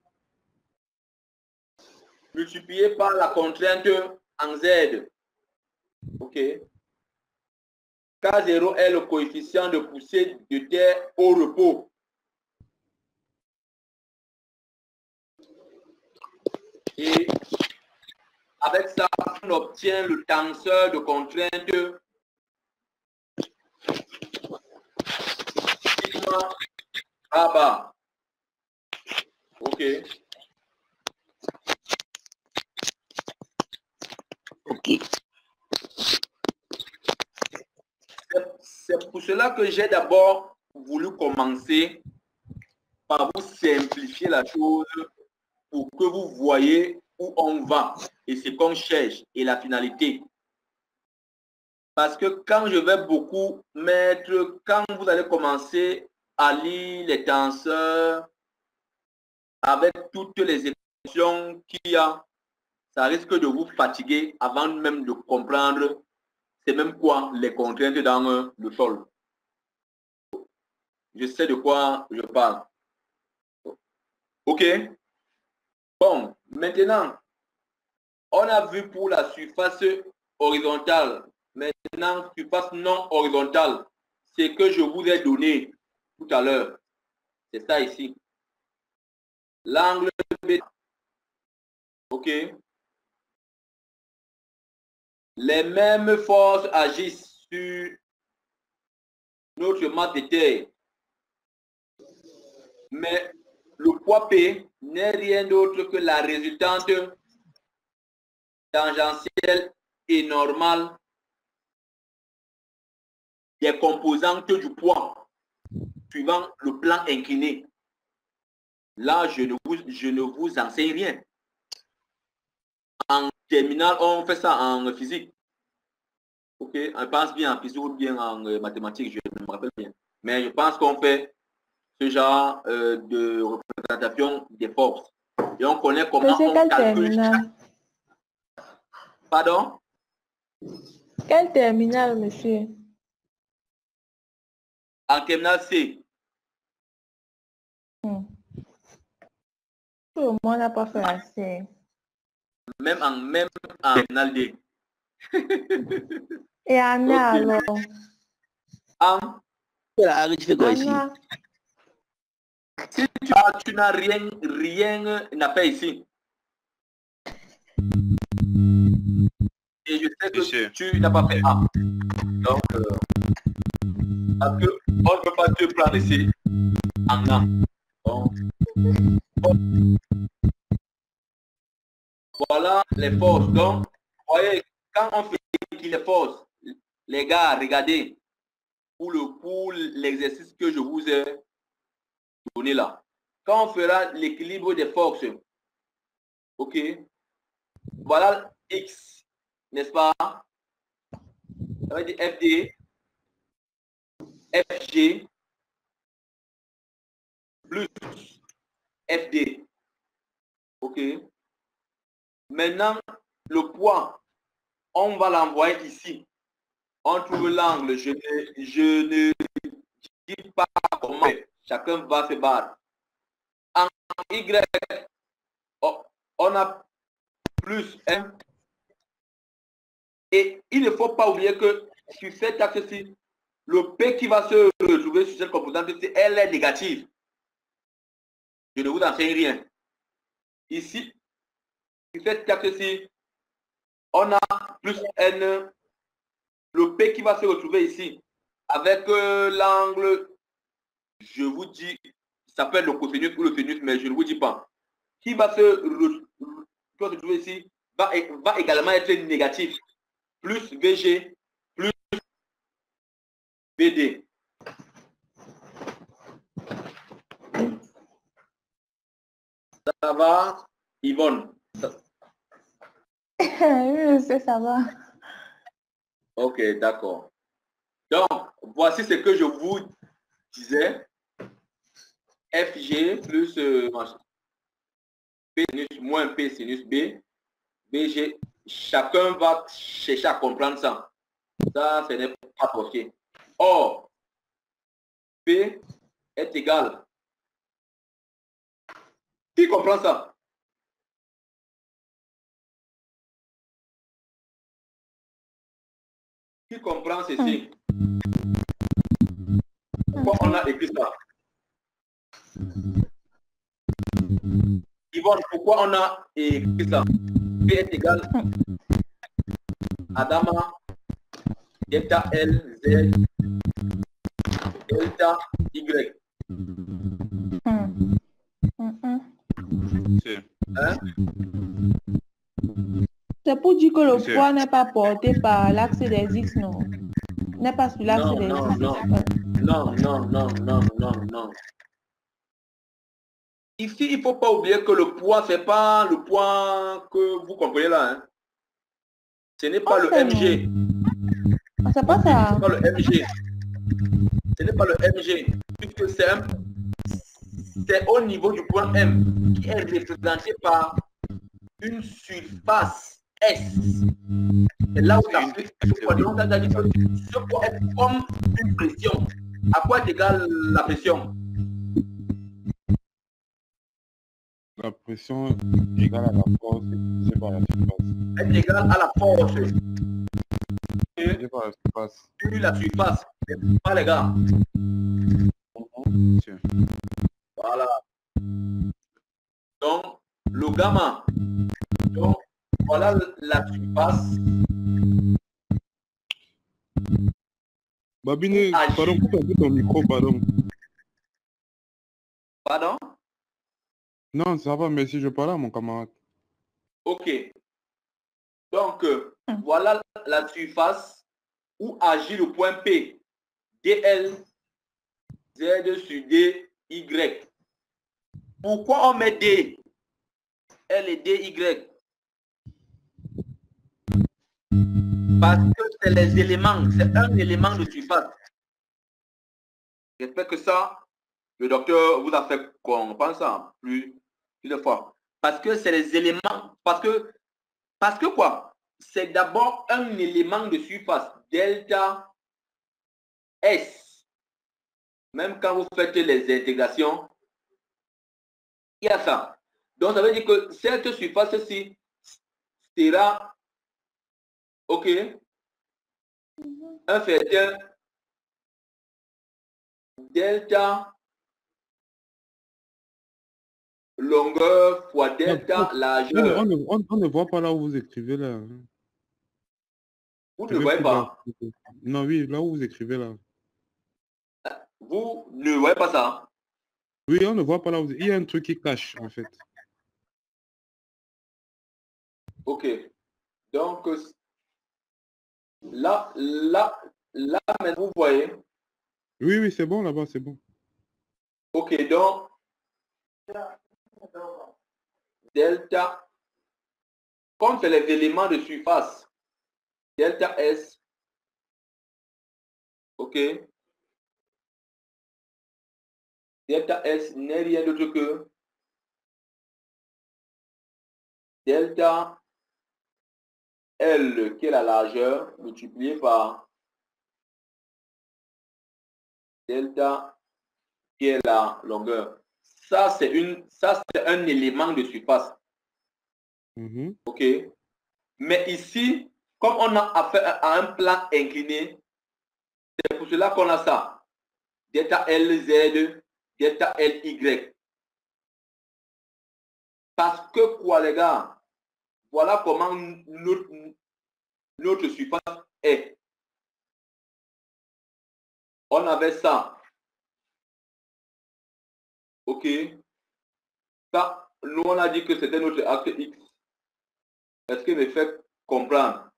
multiplié par la contrainte en Z. OK. K0 est le coefficient de poussée de terre au repos. Et avec ça, on obtient le tenseur de contrainte sigma A bar. OK.
Ok.
C'est pour cela que j'ai d'abord voulu commencer par vous simplifier la chose pour que vous voyez où on va et ce qu'on cherche et la finalité. Parce que quand je vais beaucoup mettre, quand vous allez commencer à lire les tenseurs avec toutes les équations qu'il y a, ça risque de vous fatiguer avant même de comprendre c'est même quoi les contraintes dans le sol. Je sais de quoi je parle. OK? Bon, maintenant, on a vu pour la surface horizontale. Maintenant, surface non horizontale, c'est que je vous ai donné tout à l'heure. C'est ça ici. L'angle B. OK? Les mêmes forces agissent sur notre masse de terre. Mais le poids P n'est rien d'autre que la résultante tangentielle et normale des composantes du poids suivant le plan incliné. Là, je ne vous enseigne rien. En terminale, on fait ça en physique. OK, on pense bien en physique ou bien en mathématiques, je ne me rappelle bien. Mais je pense qu'on fait ce genre de représentation des forces. Et on connaît comment
Monsieur,
on
quel
calcule
terminal?
Pardon?
Quel terminal, monsieur?
En terminale C.
Tout le monde n'a pas fait assez.
Même en terminale D.
Et Anna,
Okay.
alors?
Tu fais quoi ici?
Anna,
Si tu n'as rien à faire ici. Et je sais que
Monsieur.
tu n'as pas fait A. Donc, parce que on ne peut pas te prendre ici en A. Donc, voilà les forces. Donc, vous voyez, quand on fait les forces, les gars, regardez, pour l'exercice que je vous ai donné là. Quand on fera l'équilibre des forces, OK, voilà X, n'est-ce pas? Ça veut dire FD, FG, plus FD. OK. Maintenant, le poids, on va l'envoyer ici. On trouve l'angle. Je ne dis pas comment. Chacun va se battre. En Y, on a plus 1. Et il ne faut pas oublier que sur cette axe-ci, le P qui va se retrouver sur cette composante, elle est négative. Je ne vous enseigne rien. Ici, sur cette axe-ci, on a plus N. Le P qui va se retrouver ici avec l'angle, je vous dis, ça s'appelle le cosinus ou le sinus, mais je ne vous dis pas. Qui va se retrouver ici va également être négatif. Plus VG, plus VD. Ça va, Yvonne?
je sais, ça va.
Ok, d'accord. Donc, voici ce que je vous disais. FG plus P sinus moins P sinus B, BG, chacun va chercher à comprendre ça. Ça, ce n'est pas possible. Or, P est égal. Qui comprend ça? Qui comprend ceci? Pourquoi on a écrit ça? Yvonne, pourquoi on a écrit ça? P est égal Adama delta L Z delta Y. Hein?
C'est pour dire que le
Monsieur.
poids n'est pas porté par l'axe des X, non? N'est pas sur l'axe
Non,
des
non,
X.
non. Non, non, non, non, non, non. Ici, il ne faut pas oublier que le poids, ce n'est pas le poids que vous comprenez là. Hein. Ce n'est pas le MG.
C'est pas ça.
Ce n'est pas le MG. Ce n'est pas le MG. Puisque c'est au niveau du point M qui est représenté par une surface S. C'est là où ça fait ce poids. Donc, ça veut dire que ce poids est comme une pression. À quoi est égale la pression?
La pression égale à la force exercée par la surface.
Est égale à la force
Exercée par la surface.
sur la surface. Pas les gars.
Monsieur.
Voilà. Donc, le gamma. Donc, voilà la surface.
Babine,
Ah,
pardon, coupe un peu ton micro, pardon.
Pardon?
Non, ça va, merci, je parle à mon camarade.
Ok. Donc, voilà la surface où agit le point P. DL, Z sur D, Y. Pourquoi on met D? L et D, Y. Parce que c'est les éléments, c'est un élément de surface. J'espère que ça, le docteur vous a fait comprendre ça plusieurs fois. Parce que c'est les éléments, parce que quoi? C'est d'abord un élément de surface, delta S. Même quand vous faites les intégrations, il y a ça. Donc, ça veut dire que cette surface-ci sera, OK, un facteur delta longueur fois delta largeur.
On ne voit pas là où vous écrivez là.
Vous ne voyez pas.
Non, oui, là où vous écrivez là.
Vous ne voyez pas ça.
Oui, on ne voit pas là où... Il y a un truc qui cache, en fait.
OK. Donc, là, maintenant, vous voyez.
Oui, oui, c'est bon là-bas, c'est bon.
OK, donc, delta, comme c'est les éléments de surface, delta S, OK, delta S n'est rien d'autre que delta L, qui est la largeur, multiplié par delta, qui est la longueur. Ça, c'est un élément de surface. OK. Mais ici, comme on a affaire à un plan incliné, c'est pour cela qu'on a ça. Delta LZ, delta LY. Parce que quoi, les gars? Voilà comment notre surface est. On avait ça. OK. Ça, nous, on a dit que c'était notre axe X. Est-ce que me fait comprendre?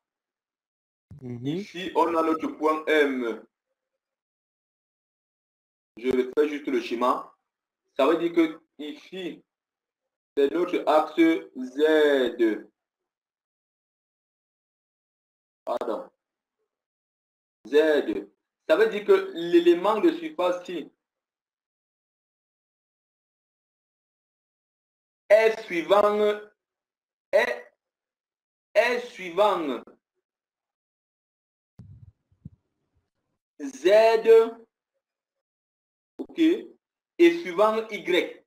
Ici, on a notre point M. Je refais juste le schéma. Ça veut dire que ici, c'est notre axe Z. Pardon. Z. Ça veut dire que l'élément de surface ici est suivant Z, OK, et suivant Y.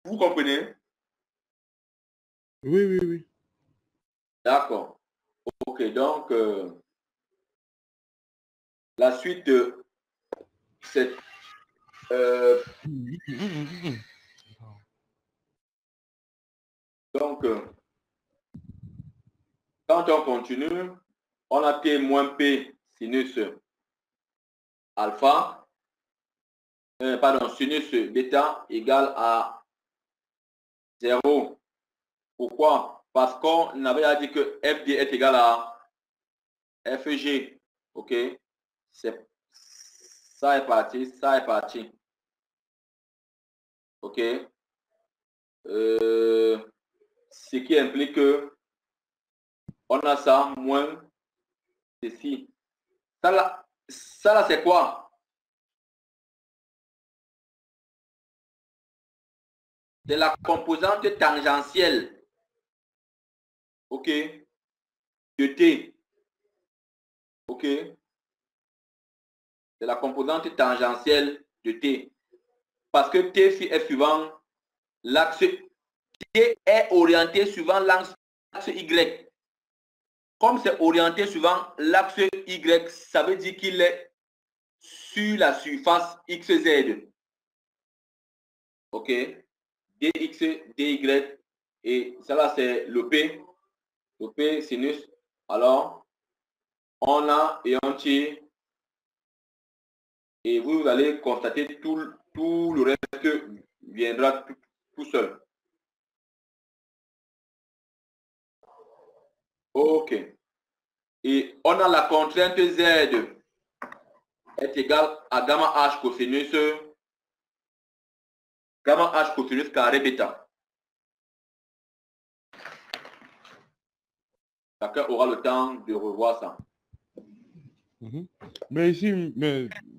Vous comprenez?
Oui, oui, oui.
D'accord. Ok, donc la suite de cette donc quand on continue, on a T moins P sinus alpha, pardon, sinus bêta égale à 0. Pourquoi? Parce qu'on avait dit que FD est égal à FG. OK? Ça est parti, ça est parti. OK? Ce qui implique que on a ça moins ceci. Ça là c'est quoi? C'est la composante tangentielle. OK? De T. OK? C'est la composante tangentielle de T. Parce que T est suivant l'axe T est orienté suivant l'axe Y. Comme c'est orienté suivant l'axe Y, ça veut dire qu'il est sur la surface XZ. OK? DX, DY. Et ça là, c'est le P. Le P sinus. Alors, on a et on tire. Et vous allez constater tout le reste viendra tout seul. OK. Et on a la contrainte Z est égale à gamma H cosinus carré bêta. Chacun aura le temps de revoir ça.
Mais ici,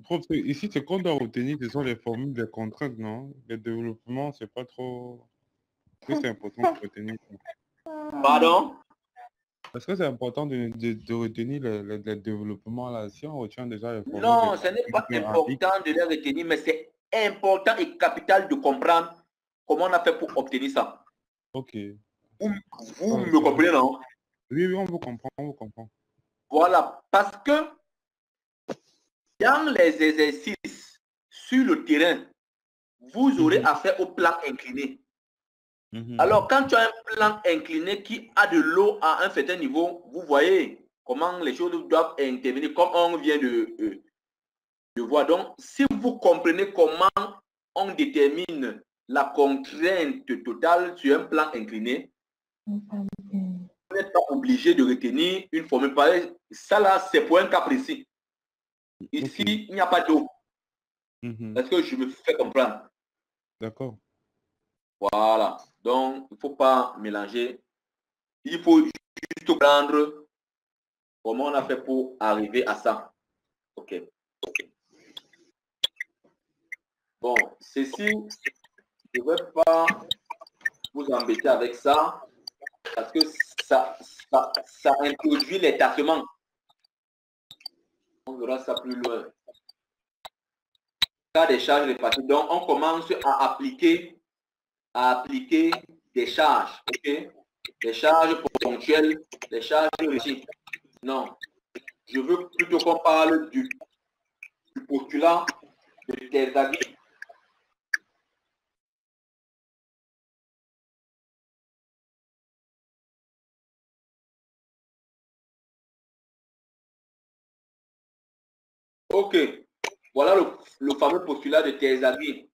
prof, ici, ce qu'on doit retenir, ce sont les formules des contraintes, non? Le développement, c'est pas trop... Est-ce que c'est important de retenir?
Pardon?
Est-ce que c'est important de retenir le développement là? Si on retient déjà les formules...
Non, ce n'est pas important de les retenir, mais c'est important et capital de comprendre comment on a fait pour obtenir ça.
OK.
Vous me comprenez, non?
Oui, oui, on vous comprend, on vous comprend.
Voilà, parce que dans les exercices sur le terrain, vous aurez affaire au plan incliné. Alors, quand tu as un plan incliné qui a de l'eau à un certain niveau, vous voyez comment les choses doivent intervenir, comme on vient de voir. Donc, si vous comprenez comment on détermine la contrainte totale sur un plan incliné, vous n'êtes pas obligé de retenir une formule pareille. Ça là, c'est pour un cas précis. Ici, il n'y a pas d'eau. Est-ce que je me fais comprendre?
D'accord.
Voilà. Donc, il ne faut pas mélanger. Il faut juste comprendre comment on a fait pour arriver à ça. OK. Bon, ceci, je ne vais pas vous embêter avec ça parce que ça introduit les tâchements. On verra ça plus loin. Cas des charges réparties. Donc, on commence à appliquer des charges. OK? Des charges ponctuelles, des charges régies. Non. Je veux plutôt qu'on parle du postulat de Terzaghi. OK. Voilà le fameux postulat de Terzaghi.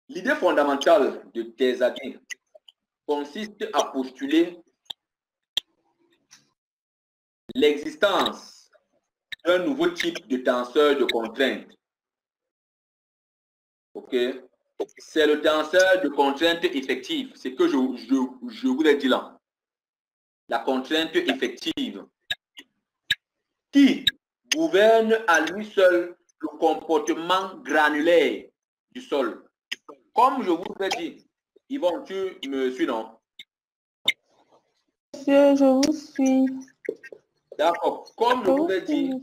L'idée fondamentale de Terzaghi consiste à postuler l'existence d'un nouveau type de tenseur de contrainte. OK? C'est le tenseur de contrainte effective. C'est que je vous ai dit là. La contrainte effective qui gouverne à lui seul le comportement granulaire du sol. Comme je vous ai dit, Yvonne, tu me suis, non?
Monsieur, je vous suis.
D'accord. Comme je vous ai dit,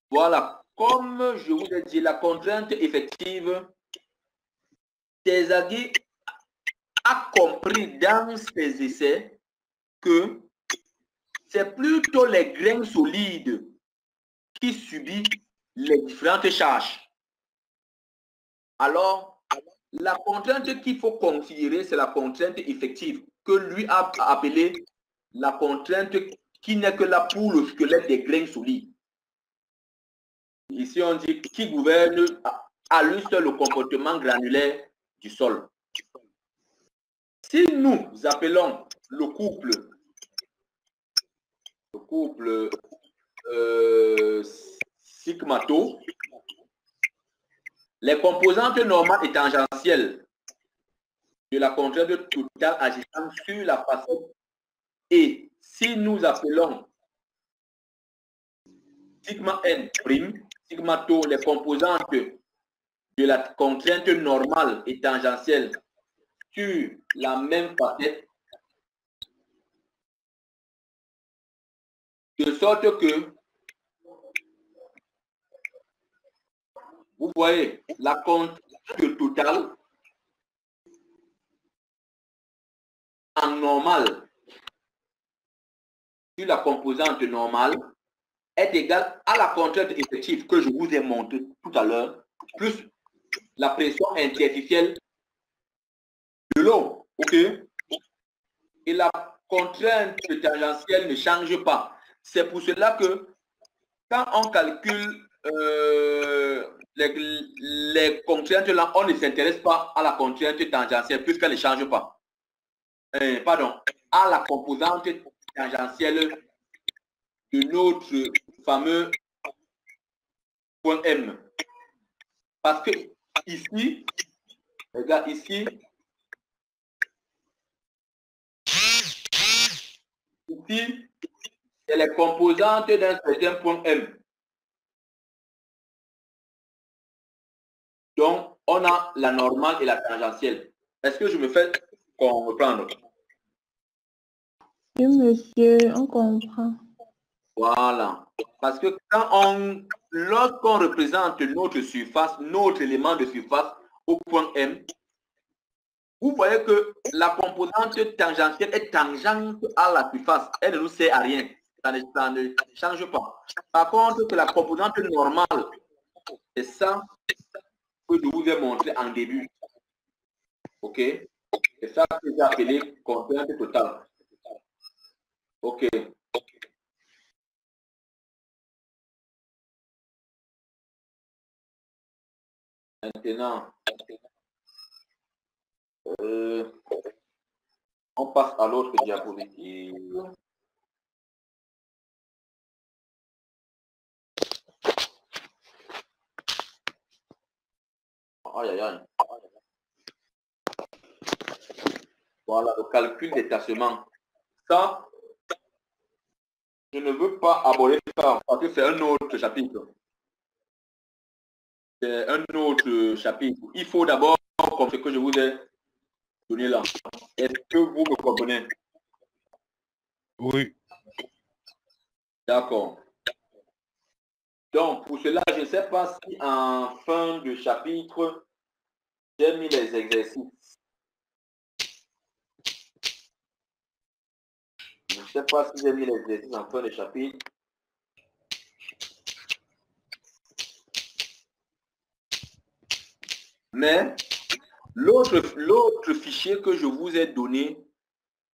voilà, comme je vous ai dit, la contrainte effective, Terzaghi a compris dans ses essais que c'est plutôt les grains solides qui subissent les différentes charges. Alors, la contrainte qu'il faut considérer, c'est la contrainte effective que lui a appelée la contrainte qui n'est que là pour le squelette des grains solides. Ici, on dit qui gouverne à lui seul le comportement granulaire du sol. Si nous appelons le couple sigmato, les composantes normales et tangentielles de la contrainte totale agissant sur la facette, et si nous appelons sigma n prime, sigmato, les composantes de la contrainte normale et tangentielle sur la même facette, de sorte que vous voyez la contrainte totale en normal sur la composante normale est égale à la contrainte effective que je vous ai montré tout à l'heure, plus la pression interstitielle de l'eau. OK? Et la contrainte tangentielle ne change pas. C'est pour cela que quand on calcule les contraintes là, on ne s'intéresse pas à la contrainte tangentielle puisqu'elle ne change pas. Pardon, à la composante tangentielle de notre fameux point M. Parce que ici, regarde ici, c'est les composantes d'un certain point M. Donc, on a la normale et la tangentielle. Est-ce que je me fais comprendre?
Oui, monsieur, on comprend.
Voilà. Parce que lorsqu'on représente notre surface, notre élément de surface au point M, vous voyez que la composante tangentielle est tangente à la surface. Elle ne nous sert à rien. Ça ne change pas. Par contre, que la composante normale, c'est ça que je vous ai montré en début. OK? C'est ça que j'ai appelé contrainte totale. OK. Maintenant, on passe à l'autre diapositive. Aïe, aïe, aïe. Voilà, le calcul des tassements. Ça, je ne veux pas aborder ça parce que c'est un autre chapitre. C'est un autre chapitre. Il faut d'abord, comme ce que je vous ai donné là. Est-ce que vous me comprenez?
Oui.
D'accord. Donc, pour cela, je ne sais pas si en fin de chapitre, j'ai mis les exercices. Je ne sais pas si j'ai mis les exercices en fin de chapitre. Mais l'autre fichier que je vous ai donné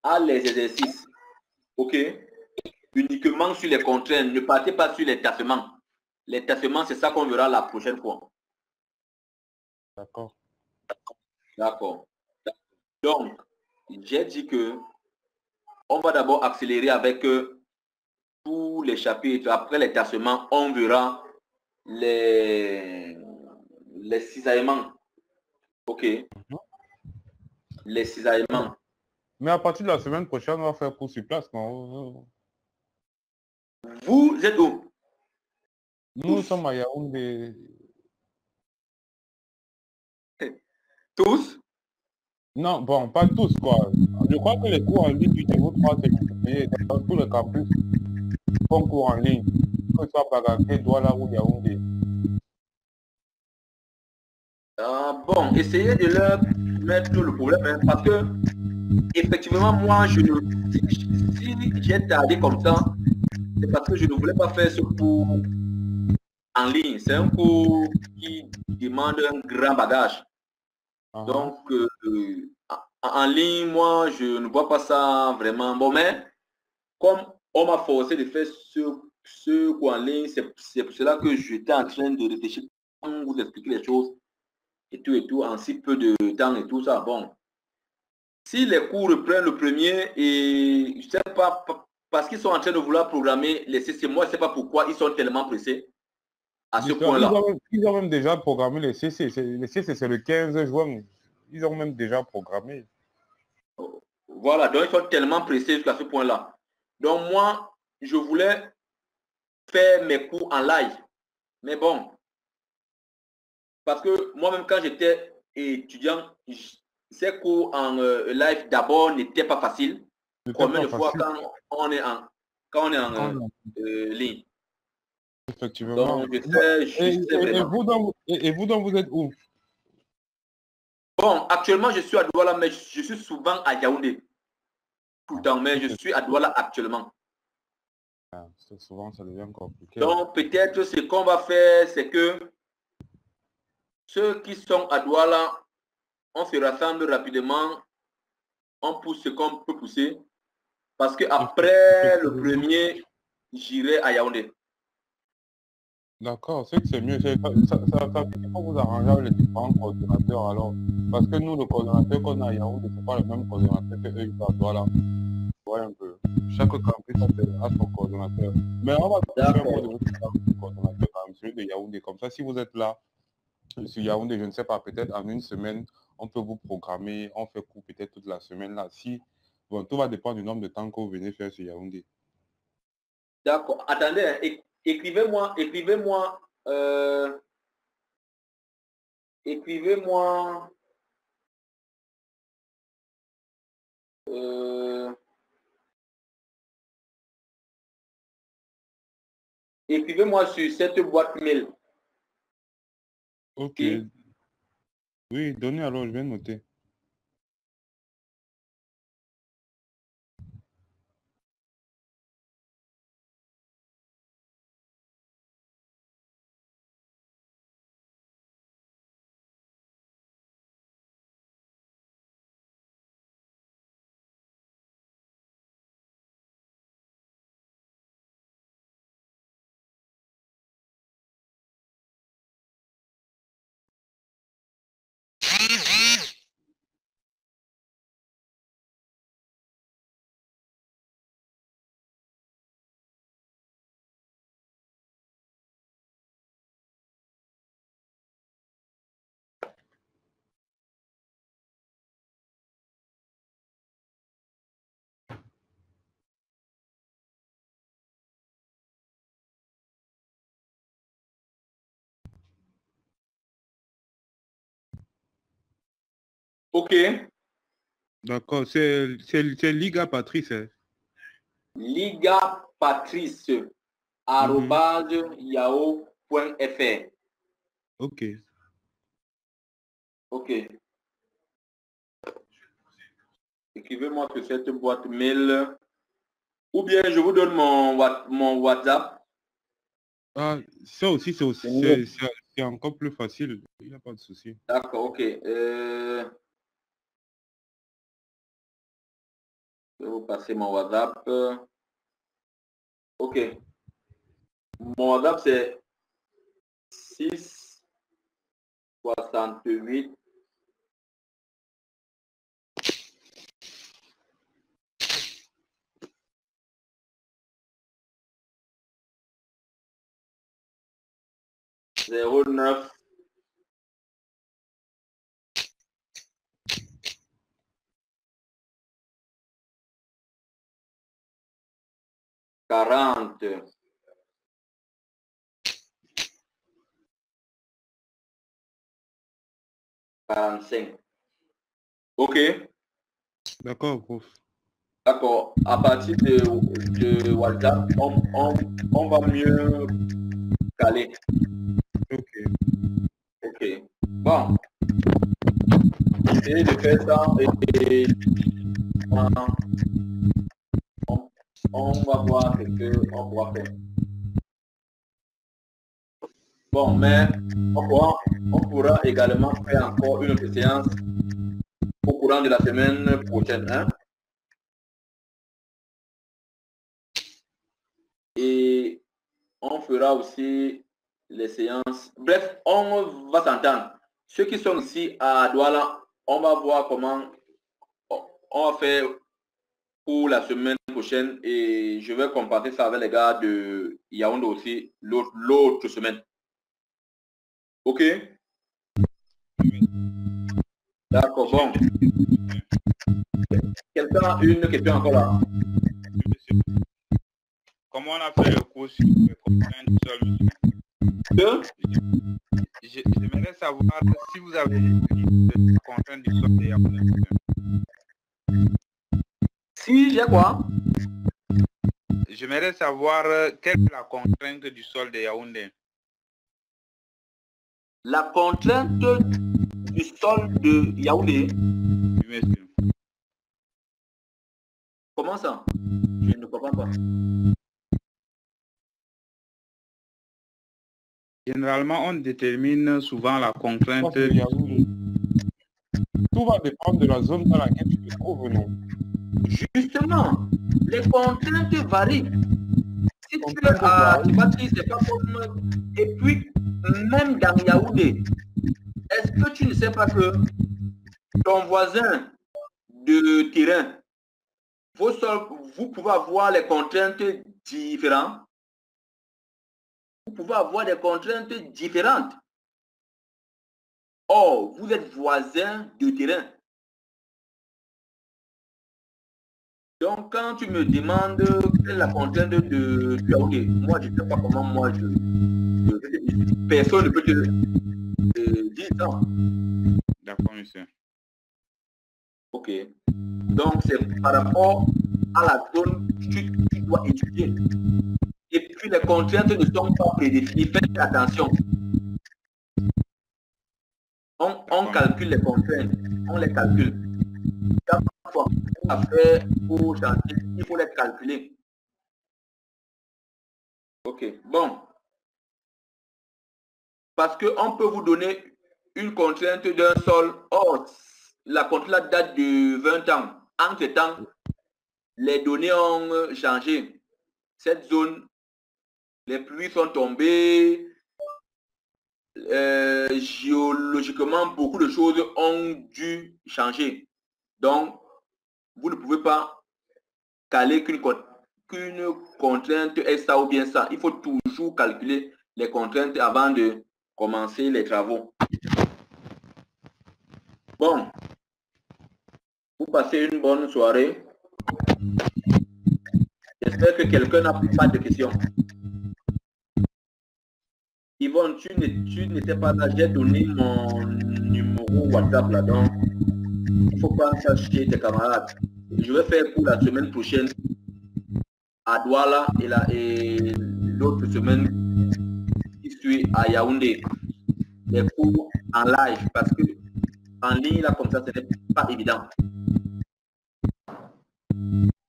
a les exercices. OK? Uniquement sur les contraintes. Ne partez pas sur les tassements. Les tassements, c'est ça qu'on verra la prochaine fois.
D'accord.
D'accord. Donc, j'ai dit que on va d'abord accélérer avec tous les chapitres. Après les tassements, on verra les cisaillements. OK. Les cisaillements.
Mais à partir de la semaine prochaine, on va faire cours sur place, non?
Vous êtes où?
Nous sommes à Yaoundé.
Tous?
Non, bon, pas tous, quoi. Je crois que les cours en ligne du niveau 3, c'est payé dans tout le campus. Font cours en ligne. Que ce soit Bagaké, Douala ou Yaoundé.
Bon, essayez de leur mettre le problème, hein, parce que effectivement, moi, si j'ai tardé comme ça, c'est parce que je ne voulais pas faire ce cours en ligne. C'est un cours qui demande un grand bagage. Donc, en ligne, moi, je ne vois pas ça vraiment. Bon, mais comme on m'a forcé de faire ce cours en ligne, c'est pour cela que j'étais en train de réfléchir comment vous expliquer les choses et tout, en si peu de temps et tout ça. Bon, si les cours reprennent le premier et je sais pas, parce qu'ils sont en train de vouloir programmer les CC, moi, je ne sais pas pourquoi ils sont tellement pressés à ce point-là.
Ils ont même déjà programmé les CC. Les CC, c'est le 15 juin. Ils ont même déjà programmé.
Voilà, donc ils sont tellement pressés jusqu'à ce point-là. Donc moi, je voulais faire mes cours en live. Mais bon, parce que moi-même, quand j'étais étudiant, ces cours en live d'abord n'étaient pas faciles. Combien de fois quand on est en ligne.
Effectivement.
Donc,
et vous, donc, vous êtes où?
Bon, actuellement, je suis à Douala, mais je suis souvent à Yaoundé. Tout le temps, mais je suis à Douala actuellement.
Souvent, ça devient compliqué.
Donc, peut-être ce qu'on va faire, c'est que ceux qui sont à Douala, on se rassemble rapidement, on pousse ce qu'on peut pousser, parce qu'après le premier, j'irai à Yaoundé.
D'accord, c'est que c'est mieux. Ça faut vous arranger avec les différents coordinateurs alors. Parce que nous, le coordinateur qu'on a à Yaoundé, c'est pas le même coordinateur que eux, ils sont à Douala. Ouais, un peu. Chaque campus a son coordinateur. Mais on va faire un mot de votre coordinateur quand même, celui de Yaoundé. Comme ça, si vous êtes là, sur Yaoundé, je ne sais pas, peut-être en une semaine, on peut vous programmer, on fait cours peut-être toute la semaine là. Si, bon, tout va dépendre du nombre de temps que vous venez faire sur Yaoundé.
D'accord. Attendez, écrivez-moi, écrivez-moi sur cette boîte mail.
Ok. Oui, donnez alors, je vais noter.
Ok.
D'accord, c'est Liga Patrice. Hein?
Liga Patrice @yahoo.fr.
Ok.
Ok. Écrivez-moi sur cette boîte mail. Ou bien je vous donne mon WhatsApp.
Ah, ça aussi, c'est encore plus facile. Il n'y a pas de souci.
D'accord, ok. Je vais vous passer mon WhatsApp. Ok. Mon WhatsApp, c'est 6 68 09 40 45. Ok.
D'accord, prof.
D'accord. À partir de WhatsApp, on va mieux caler.
Ok.
Ok. Bon. essayer de faire ça et on va voir ce qu'on pourra faire. Bon, mais on pourra également faire encore une autre séance au courant de la semaine prochaine. Hein? Et on fera aussi les séances. Bref, on va s'entendre. Ceux qui sont ici à Douala, on va voir comment on va faire pour la semaine prochaine et je vais comparer ça avec les gars de Yaoundé aussi l'autre semaine. Ok? D'accord, bon. Quelqu'un a une question encore là?
Comment on a fait le cours sur les contraintes du sol? J'aimerais savoir si vous avez des contraintes du sol de Yaoundé.
Si, j'ai quoi?
J'aimerais savoir quelle est la contrainte du sol de Yaoundé.
La contrainte du sol de Yaoundé?
Oui, monsieur.
Comment ça? Je ne comprends pas.
Généralement, on détermine souvent la contrainte.
Tout va dépendre de la zone dans laquelle tu te trouves, non?
Justement, les contraintes varient. Si tu es à Kibati, c'est pas comme... Et puis, même dans Yaoundé, est-ce que tu ne sais pas que ton voisin de terrain, vous pouvez avoir les contraintes différentes? Vous pouvez avoir des contraintes différentes. Or, vous êtes voisin de terrain. Donc, quand tu me demandes quelle est la contrainte de Yaoundé, moi, je ne sais pas comment moi personne ne peut te dire ça.
D'accord, monsieur.
Ok. Donc, c'est par rapport à la zone que tu dois étudier. Et puis, les contraintes ne sont pas prédéfinies. Faites attention. On calcule les contraintes. On les calcule. Chaque fois qu'on a fait pour changer, il faut les calculer. Ok. Bon. Parce qu'on peut vous donner une contrainte d'un sol. Or, la contrainte date de 20 ans. Entre-temps, les données ont changé. Cette zone, les pluies sont tombées. Géologiquement, beaucoup de choses ont dû changer. Donc, vous ne pouvez pas caler qu'une contrainte est ça ou bien ça. Il faut toujours calculer les contraintes avant de commencer les travaux. Bon, vous passez une bonne soirée. J'espère que quelqu'un n'a pas de questions. Yvonne, tu n'étais pas là, j'ai donné mon numéro WhatsApp là-dedans. Il ne faut pas chercher tes camarades. Je vais faire pour la semaine prochaine à Douala et l'autre semaine qui suit à Yaoundé. Les cours en live parce que en ligne là comme ça, ce n'est pas évident.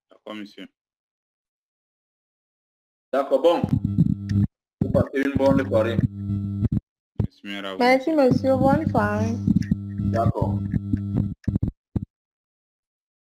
D'accord, monsieur.
D'accord, bon. Vous passez une bonne soirée.
Merci, monsieur. Bonne soirée.
D'accord.